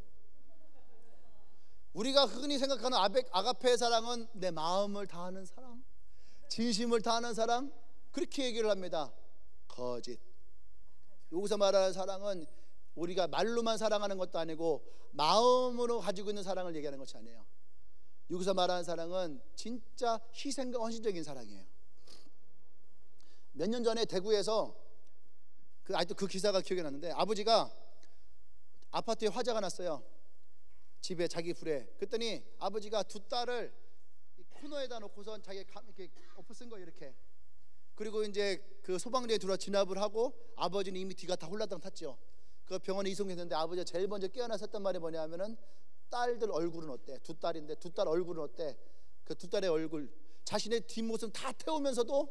우리가 흔히 생각하는 아가페 사랑은 내 마음을 다하는 사랑, 진심을 다하는 사랑, 그렇게 얘기를 합니다. 거짓. 여기서 말하는 사랑은 우리가 말로만 사랑하는 것도 아니고 마음으로 가지고 있는 사랑을 얘기하는 것이 아니에요. 여기서 말하는 사랑은 진짜 희생과 헌신적인 사랑이에요. 몇 년 전에 대구에서 아직도 그 기사가 기억이 났는데, 아버지가 아파트에 화재가 났어요. 집에 자기 불에. 그랬더니 아버지가 두 딸을 코너에다 놓고선 자기가 이렇게 엎어 쓴 거예요, 이렇게. 그리고 이제 그 소방대에 들어와 진압을 하고, 아버지는 이미 뒤가 다 홀라당 탔죠. 그 병원에 이송했는데 아버지가 제일 먼저 깨어나서 했던 말이 뭐냐면은, 딸들 얼굴은 어때? 두 딸인데 두 딸 얼굴은 어때? 그 두 딸의 얼굴, 자신의 뒷모습 다 태우면서도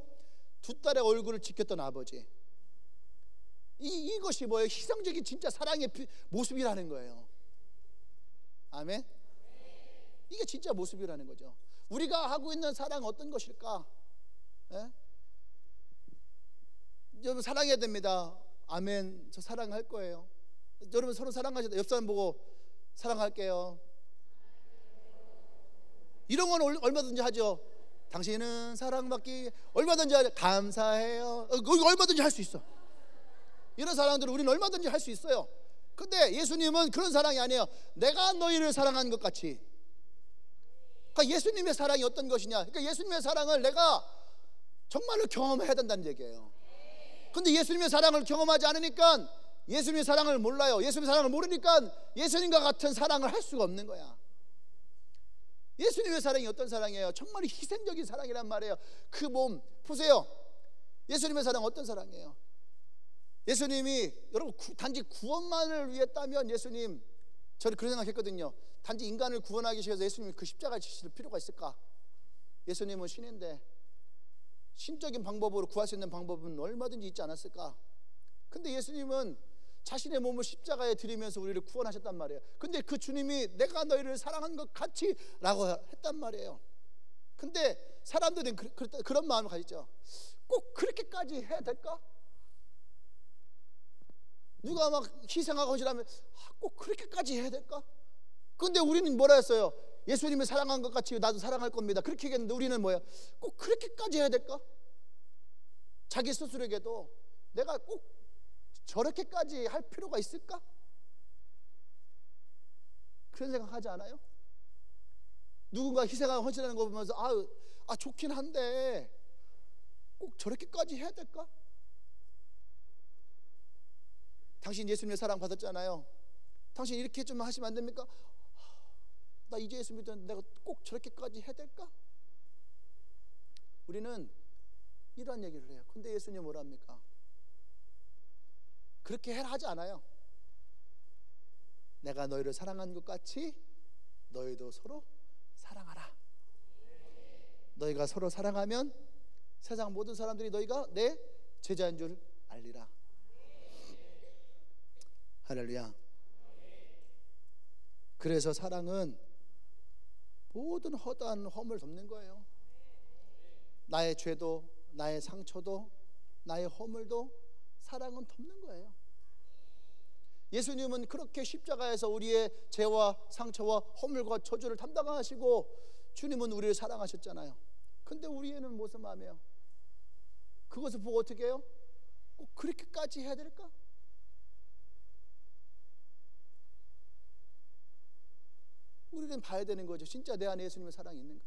두 딸의 얼굴을 지켰던 아버지. 이것이 뭐예요? 희생적인 진짜 사랑의 모습이라는 거예요. 아멘. 이게 진짜 모습이라는 거죠. 우리가 하고 있는 사랑 어떤 것일까? 여러분 사랑해야 됩니다. 아멘. 저 사랑할 거예요. 여러분 서로 사랑하셔야 돼요. 옆 사람 보고 사랑할게요. 이런 건 얼마든지 하죠. 당신은 사랑받기 얼마든지 하죠. 감사해요. 얼마든지 할 수 있어. 이런 사랑들은 우리는 얼마든지 할 수 있어요. 근데 예수님은 그런 사랑이 아니에요. 내가 너희를 사랑한 것 같이. 그러니까 예수님의 사랑이 어떤 것이냐? 그러니까 예수님의 사랑을 내가 정말로 경험해야 된다는 얘기예요. 근데 예수님의 사랑을 경험하지 않으니까 예수님의 사랑을 몰라요. 예수님의 사랑을 모르니까 예수님과 같은 사랑을 할 수가 없는 거야. 예수님의 사랑이 어떤 사랑이에요? 정말 희생적인 사랑이란 말이에요. 그 몸 보세요. 예수님의 사랑 어떤 사랑이에요? 예수님이 여러분 단지 구원만을 위했다면 예수님, 저는 그런 생각했거든요. 단지 인간을 구원하기 위해서 예수님이 그 십자가를 지실 필요가 있을까? 예수님은 신인데 신적인 방법으로 구할 수 있는 방법은 얼마든지 있지 않았을까? 근데 예수님은 자신의 몸을 십자가에 드리면서 우리를 구원하셨단 말이에요. 근데 그 주님이 내가 너희를 사랑한 것 같이 라고 했단 말이에요. 근데 사람들은 그런 마음을 가지죠. 꼭 그렇게까지 해야 될까? 누가 막 희생하고 헌신하면 꼭 그렇게까지 해야 될까? 근데 우리는 뭐라 했어요? 예수님을 사랑한 것 같이 나도 사랑할 겁니다. 그렇게 얘기했는데 우리는 뭐야? 꼭 그렇게까지 해야 될까? 자기 스스로에게도 내가 꼭 저렇게까지 할 필요가 있을까? 그런 생각하지 않아요? 누군가 희생하고 헌신하는 거 보면서 좋긴 한데 꼭 저렇게까지 해야 될까? 당신 예수님의 사랑 받았잖아요. 당신 이렇게 좀 하시면 안 됩니까? 나 이제 예수 믿었는데 내가 꼭 저렇게까지 해야 될까? 우리는 이런 얘기를 해요. 근데 예수님 뭐라 합니까? 그렇게 해라 하지 않아요. 내가 너희를 사랑한 것 같이 너희도 서로 사랑하라. 너희가 서로 사랑하면 세상 모든 사람들이 너희가 내 제자인 줄 알리라. 할렐루야. 그래서 사랑은 모든 허다한 허물을 덮는 거예요. 나의 죄도 나의 상처도 나의 허물도 사랑은 덮는 거예요. 예수님은 그렇게 십자가에서 우리의 죄와 상처와 허물과 저주를 담당하시고 주님은 우리를 사랑하셨잖아요. 근데 우리는 무슨 마음이에요? 그것을 보고 어떻게 해요? 꼭 그렇게까지 해야 될까? 우리는 봐야 되는 거죠. 진짜 내 안에 예수님의 사랑이 있는가?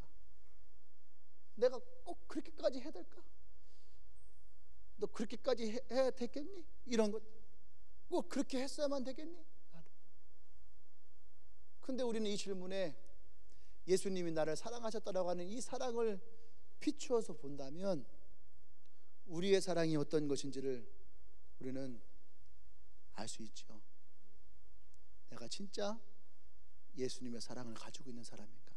내가 꼭 그렇게까지 해야 될까? 너 그렇게까지 해야 되겠니? 이런 것 꼭 그렇게 했어야만 되겠니? 근데 우리는 이 질문에 예수님이 나를 사랑하셨다라고 하는 이 사랑을 비추어서 본다면 우리의 사랑이 어떤 것인지를 우리는 알 수 있죠. 내가 진짜 예수님의 사랑을 가지고 있는 사람인가?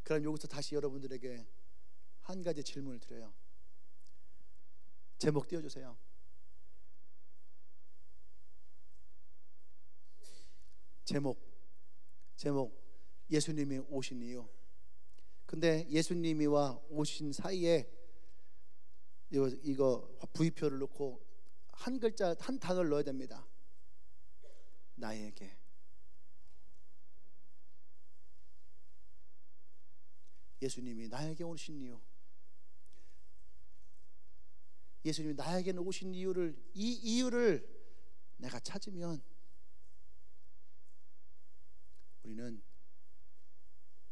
그럼 여기서 다시 여러분들에게 한 가지 질문을 드려요. 제목 띄워주세요. 제목 예수님이 오신 이유. 근데 예수님이와 오신 사이에 이거 V표를 놓고 한 글자 한 단어를 넣어야 됩니다. 나에게. 예수님이 나에게 오신 이유. 예수님이 나에게 오신 이 이유를 내가 찾으면 우리는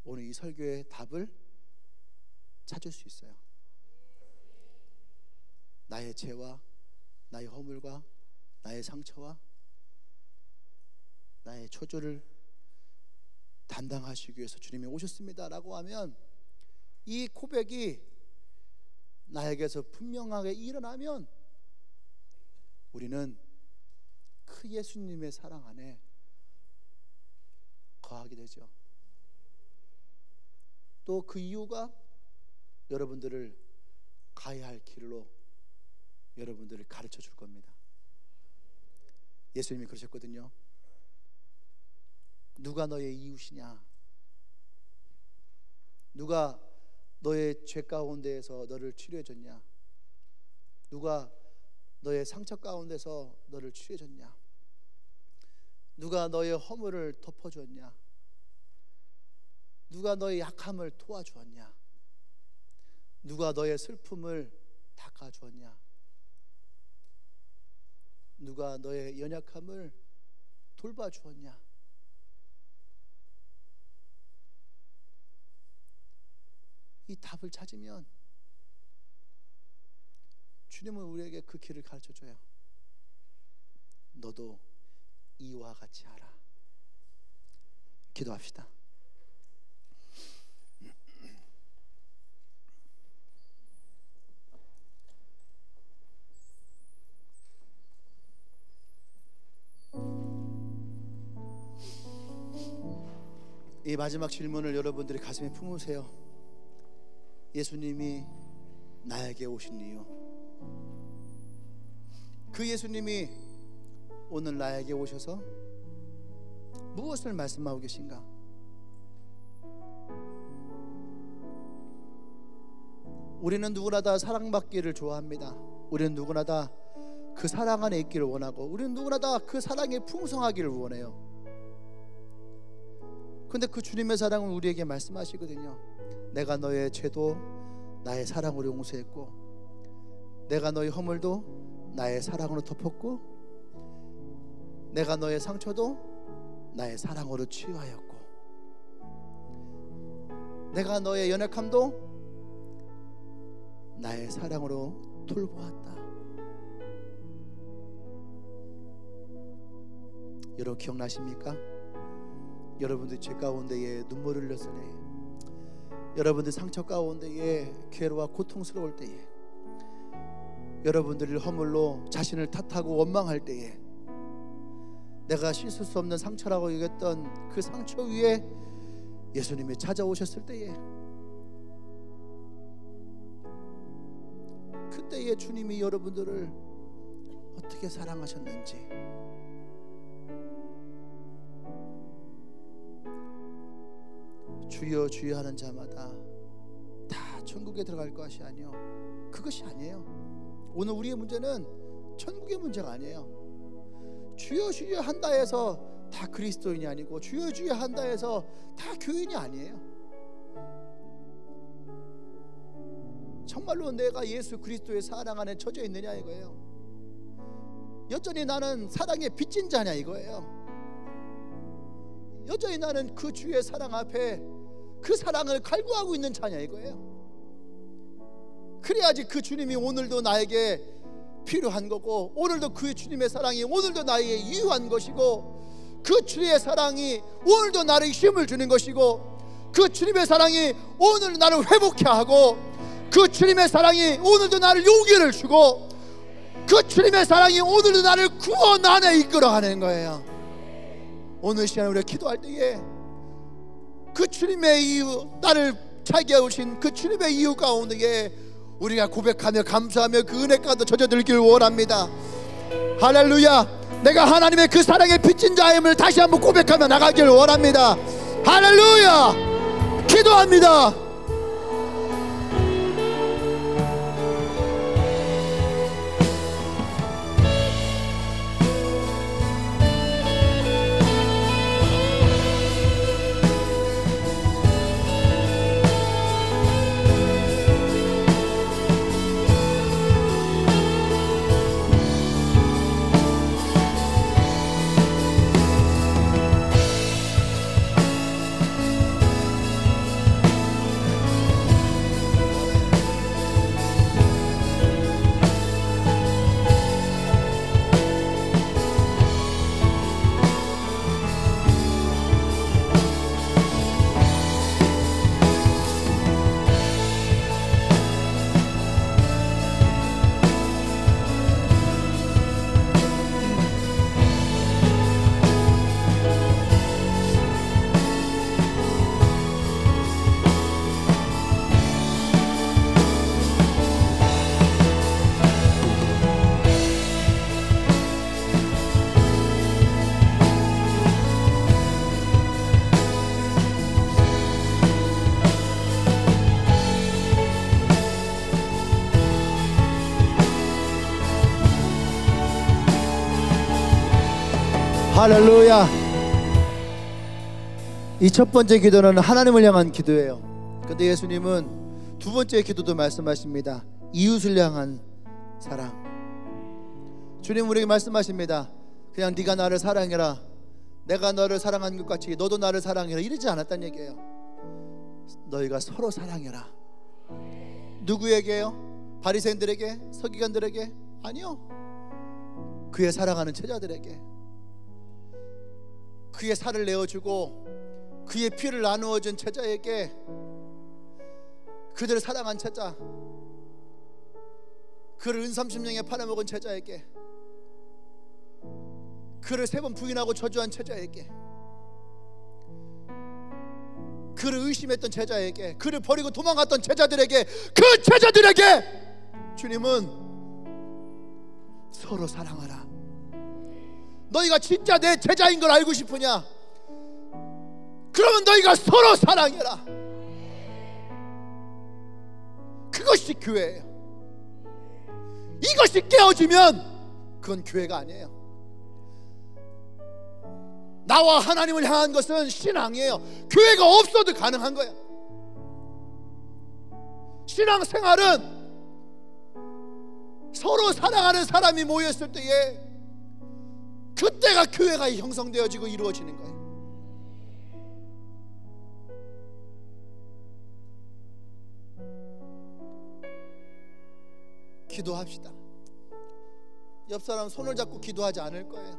오늘 이 설교의 답을 찾을 수 있어요. 나의 죄와 나의 허물과 나의 상처와 나의 초조를 담당하시기 위해서 주님이 오셨습니다 라고 하면 이 고백이 나에게서 분명하게 일어나면 우리는 그 예수님의 사랑 안에 거하게 되죠. 또 그 이유가 여러분들을 가야 할 길로 여러분들을 가르쳐 줄 겁니다. 예수님이 그러셨거든요. 누가 너의 이웃이냐? 누가 너의 죄 가운데에서 너를 치료해 줬냐? 누가 너의 상처 가운데서 너를 치료해 줬냐? 누가 너의 허물을 덮어 주었냐? 누가 너의 약함을 도와 주었냐? 누가 너의 슬픔을 닦아 주었냐? 누가 너의 연약함을 돌봐 주었냐? 이 답을 찾으면 주님은 우리에게 그 길을 가르쳐줘요. 너도 이와 같이 하라. 기도합시다. 이 마지막 질문을 여러분들이 가슴에 품으세요. 예수님이 나에게 오신 이유, 그 예수님이 오늘 나에게 오셔서 무엇을 말씀하고 계신가? 우리는 누구나 다 사랑받기를 좋아합니다. 우리는 누구나 다 그 사랑 안에 있기를 원하고, 우리는 누구나 다 그 사랑이 풍성하기를 원해요. 근데 그 주님의 사랑은 우리에게 말씀하시거든요. 내가 너의 죄도 나의 사랑으로 용서했고, 내가 너의 허물도 나의 사랑으로 덮었고, 내가 너의 상처도 나의 사랑으로 치유하였고, 내가 너의 연약함도 나의 사랑으로 돌보았다. 여러분 기억나십니까? 여러분들 죄 가운데에 눈물을 흘렸을 때에, 여러분들 상처 가운데에 괴로워 고통스러울 때에, 여러분들이 허물로 자신을 탓하고 원망할 때에, 내가 씻을 수 없는 상처라고 여겼던 그 상처 위에 예수님이 찾아오셨을 때에, 그때에 주님이 여러분들을 어떻게 사랑하셨는지, 주여 주여 하는 자마다 다 천국에 들어갈 것이 아니요, 그것이 아니에요. 오늘 우리의 문제는 천국의 문제가 아니에요. 주여 주여 한다 해서 다 그리스도인이 아니고, 주여 주여 한다 해서 다 교인이 아니에요. 정말로 내가 예수 그리스도의 사랑 안에 젖어 있느냐 이거예요. 여전히 나는 사랑에 빚진 자냐 이거예요. 여전히 나는 그 주의 사랑 앞에 그 사랑을 갈구하고 있는 자냐 이거예요. 그래야지 그 주님이 오늘도 나에게 필요한 거고, 오늘도 그 주님의 사랑이 오늘도 나에게 유효한 것이고, 그 주의 사랑이 오늘도 나를 힘을 주는 것이고, 그 주님의 사랑이 오늘 나를 회복케 하고, 그 주님의 사랑이 오늘도 나를 용기를 주고, 그 주님의 사랑이 오늘도 나를 구원 안에 이끌어가는 거예요. 오늘 시간에 우리가 기도할 때에 그 주님의 이유, 나를 살게 하신 그 주님의 이유 가운데에 우리가 고백하며 감사하며 그 은혜 가운데 젖어들기를 원합니다. 할렐루야. 내가 하나님의 그 사랑에 빚진 자임을 다시 한번 고백하며 나가기를 원합니다. 할렐루야. 기도합니다. 할렐루야. 이 첫 번째 기도는 하나님을 향한 기도예요. 근데 예수님은 두 번째 기도도 말씀하십니다. 이웃을 향한 사랑. 주님 우리에게 말씀하십니다. 그냥 네가 나를 사랑해라, 내가 너를 사랑한 것 같이 너도 나를 사랑해라, 이러지 않았다는 얘기예요. 너희가 서로 사랑해라. 누구에게요? 바리새인들에게, 서기관들에게? 아니요. 그의 사랑하는 제자들에게, 그의 살을 내어주고 그의 피를 나누어준 제자에게, 그들을 사랑한 제자, 그를 은삼십냥에 팔아먹은 제자에게, 그를 3번 부인하고 저주한 제자에게, 그를 의심했던 제자에게, 그를 버리고 도망갔던 제자들에게, 그 제자들에게 주님은 서로 사랑하라. 너희가 진짜 내 제자인 걸 알고 싶으냐? 그러면 너희가 서로 사랑해라. 그것이 교회예요. 이것이 깨어지면 그건 교회가 아니에요. 나와 하나님을 향한 것은 신앙이에요. 교회가 없어도 가능한 거야. 신앙생활은 서로 사랑하는 사람이 모였을 때에 그때가 교회가 형성되어지고 이루어지는 거예요. 기도합시다. 옆 사람 손을 잡고 기도하지 않을 거예요.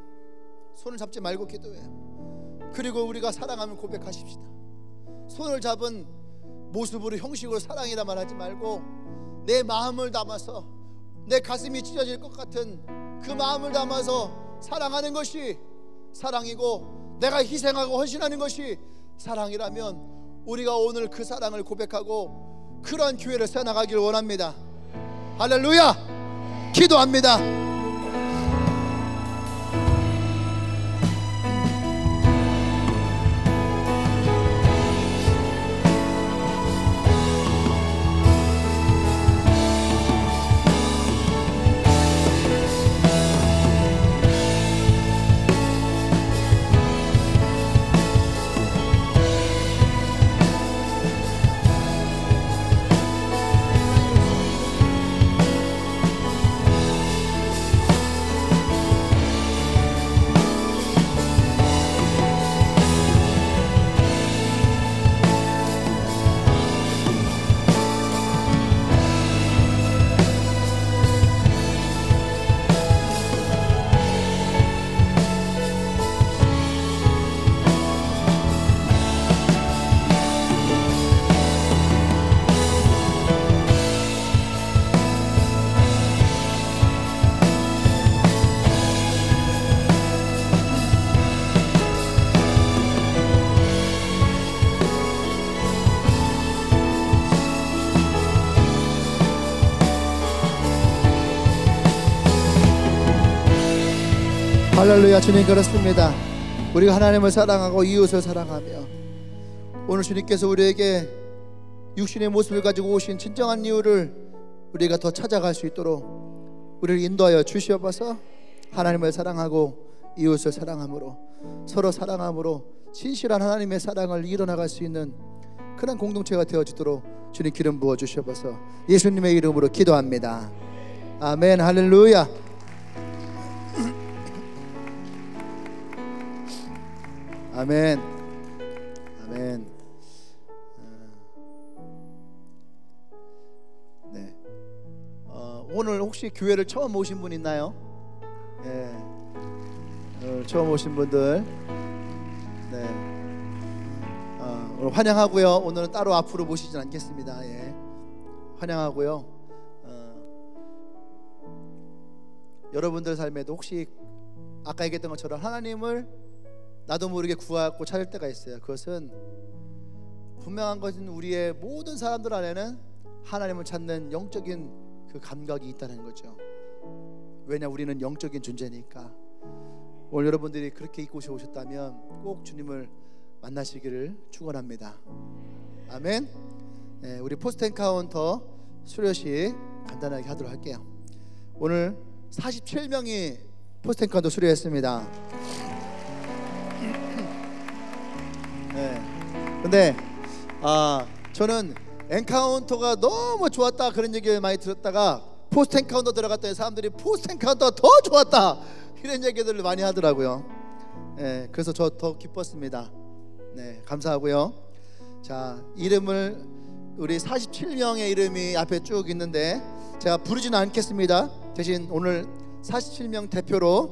손을 잡지 말고 기도해요. 그리고 우리가 사랑하면 고백하십시다. 손을 잡은 모습으로, 형식으로 사랑이라 말하지 말고 내 마음을 담아서, 내 가슴이 찢어질 것 같은 그 마음을 담아서 사랑하는 것이 사랑이고, 내가 희생하고 헌신하는 것이 사랑이라면 우리가 오늘 그 사랑을 고백하고 그러한 교회를 세워나가길 원합니다. 할렐루야! 기도합니다. 할렐루야. 주님, 그렇습니다. 우리가 하나님을 사랑하고 이웃을 사랑하며, 오늘 주님께서 우리에게 육신의 모습을 가지고 오신 진정한 이유를 우리가 더 찾아갈 수 있도록 우리를 인도하여 주시옵소서. 하나님을 사랑하고 이웃을 사랑함으로, 서로 사랑함으로 진실한 하나님의 사랑을 이뤄나갈 수 있는 그런 공동체가 되어지도록 주님 기름 부어 주시옵소서. 예수님의 이름으로 기도합니다. 아멘. 할렐루야. 아멘. 아멘. 네. 오늘 혹시 교회를 처음 오신 분 있나요? 예. 처음 오신 분들, 네. 오늘 환영하고요. 오늘은 따로 앞으로 모시진 않겠습니다. 예. 환영하고요. 여러분들 삶에도 혹시 아까 얘기했던 것처럼 하나님을 나도 모르게 구하고 찾을 때가 있어요. 그것은 분명한 것은 우리의 모든 사람들 안에는 하나님을 찾는 영적인 그 감각이 있다는 거죠. 왜냐, 우리는 영적인 존재니까. 오늘 여러분들이 그렇게 이곳에 오셨다면 꼭 주님을 만나시기를 축원합니다. 아멘. 네, 우리 포스트 엔카운터 수료식 간단하게 하도록 할게요. 오늘 47명이 포스트 엔카운터 수료했습니다. 네. 근데 저는 엔카운터가 너무 좋았다 그런 얘기를 많이 들었다가 포스트 엔카운터 들어갔더니 사람들이 포스트 엔카운터가 더 좋았다 이런 얘기들을 많이 하더라고요. 네, 그래서 저 더 기뻤습니다. 네, 감사하고요. 자, 이름을 우리 47명의 이름이 앞에 쭉 있는데 제가 부르지는 않겠습니다. 대신 오늘 47명 대표로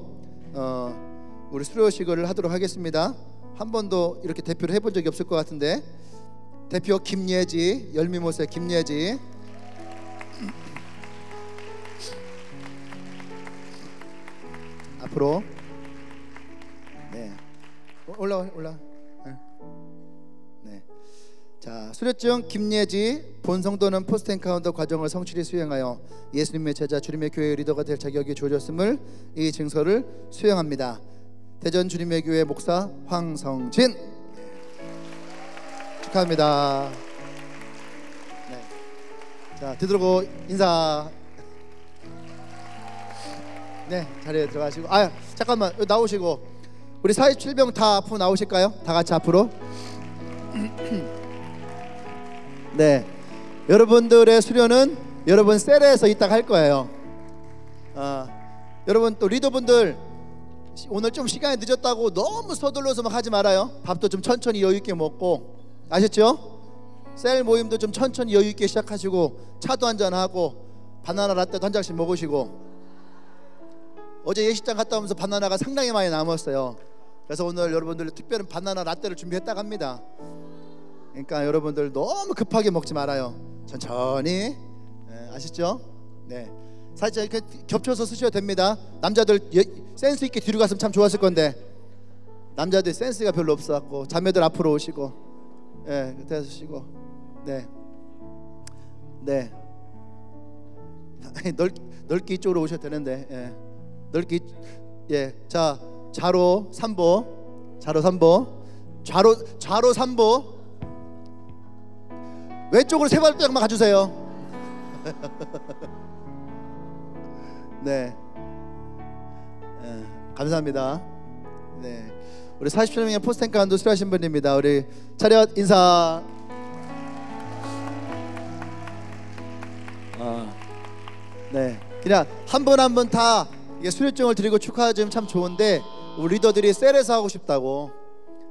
우리 수료식을 하도록 하겠습니다. 한 번도 이렇게 대표를 해본 적이 없을 것 같은데, 대표 김예지, 열미못의 김예지. 앞으로. 네. 올라. 네. 자, 수료증 김예지. 본 성도는 포스트 엔카운터 과정을 성실히 수행하여 예수님의 제자 주님의 교회 리더가 될 자격이 주어졌음을 이 증서를 수행합니다. 대전 주님의 교회 목사 황성진. 축하합니다. 네. 자, 뒤돌고 인사. 네, 자리에 들어가시고. 잠깐만 나오시고, 우리 47명 다 앞으로 나오실까요? 다 같이 앞으로. 네, 여러분들의 수료는 여러분 셀에서 이따가 할 거예요. 여러분 또 리더분들 오늘 좀 시간이 늦었다고 너무 서둘러서 막 하지 말아요. 밥도 좀 천천히 여유 있게 먹고, 아셨죠? 셀 모임도 좀 천천히 여유 있게 시작하시고, 차도 한잔 하고 바나나 라떼도 한 잔씩 먹으시고. 어제 예식장 갔다 오면서 바나나가 상당히 많이 남았어요. 그래서 오늘 여러분들 특별한 바나나 라떼를 준비했다고 합니다. 그러니까 여러분들 너무 급하게 먹지 말아요. 천천히. 네, 아시죠? 네. 살짝 이렇게 겹쳐서 쓰셔도 됩니다. 남자들 센스 있게 뒤로 갔으면 참 좋았을 건데, 남자들 센스가 별로 없어갖고 자매들 앞으로 오시고, 예, 그때 쓰시고, 네, 네. 넓게 이쪽으로 오셔도 되는데, 예. 넓게, 예. 자, 좌로 3보, 좌로 3보, 왼쪽으로 세 발짝만 가주세요. 네, 감사합니다. 네, 우리 47명의 포스트 엔카운터 수료하신 분입니다. 우리 차렷 인사. 네, 그냥 한 분 한 분 다 수료증을 드리고 축하해주면 참 좋은데, 우리 리더들이 셀에서 하고 싶다고,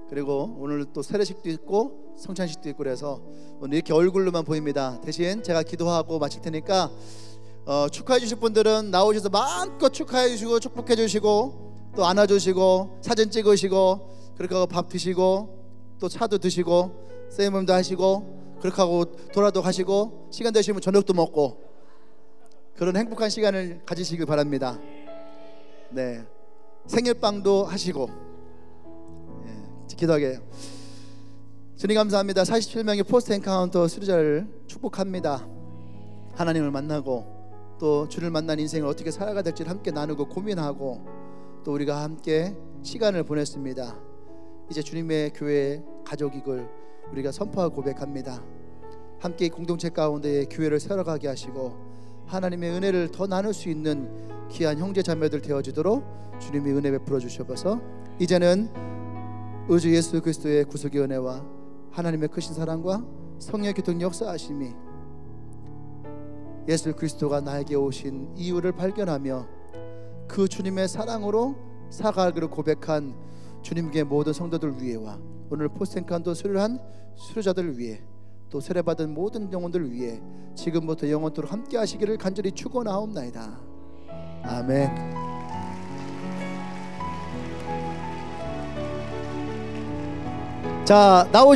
그리고 오늘 또 세례식도 있고 성찬식도 있고 그래서 오늘 이렇게 얼굴로만 보입니다. 대신 제가 기도하고 마칠 테니까 축하해 주실 분들은 나오셔서 마음껏 축하해 주시고 축복해 주시고, 또 안아주시고 사진 찍으시고, 그렇게 하고 밥 드시고 또 차도 드시고 세이먼도 하시고, 그렇게 하고 돌아도 가시고, 시간 되시면 저녁도 먹고, 그런 행복한 시간을 가지시길 바랍니다. 네, 생일빵도 하시고. 예, 기도하게. 주님 감사합니다. 47명의 포스트 엔카운터 수료자를 축복합니다. 하나님을 만나고 또 주를 만난 인생을 어떻게 살아가야 될지를 함께 나누고 고민하고, 또 우리가 함께 시간을 보냈습니다. 이제 주님의 교회 가족이걸 우리가 선포하고 고백합니다. 함께 공동체 가운데 교회를 세워가게 하시고, 하나님의 은혜를 더 나눌 수 있는 귀한 형제 자매들 되어지도록 주님이 은혜 베풀어 주셔서, 이제는 우주 예수 그리스도의 구속의 은혜와 하나님의 크신 사랑과 성령의 교통 역사하심이, 예수 그리스도가 나에게 오신 이유를 발견하며 그 주님의 사랑으로 사과하기를 고백한 주님께 모든 성도들 위에와 오늘 포스트 엔카운터 수료한 수료자들 위해, 또 세례받은 모든 영혼들 위해 지금부터 영원토록 함께 하시기를 간절히 축원하옵나이다. 아멘. 자, 나오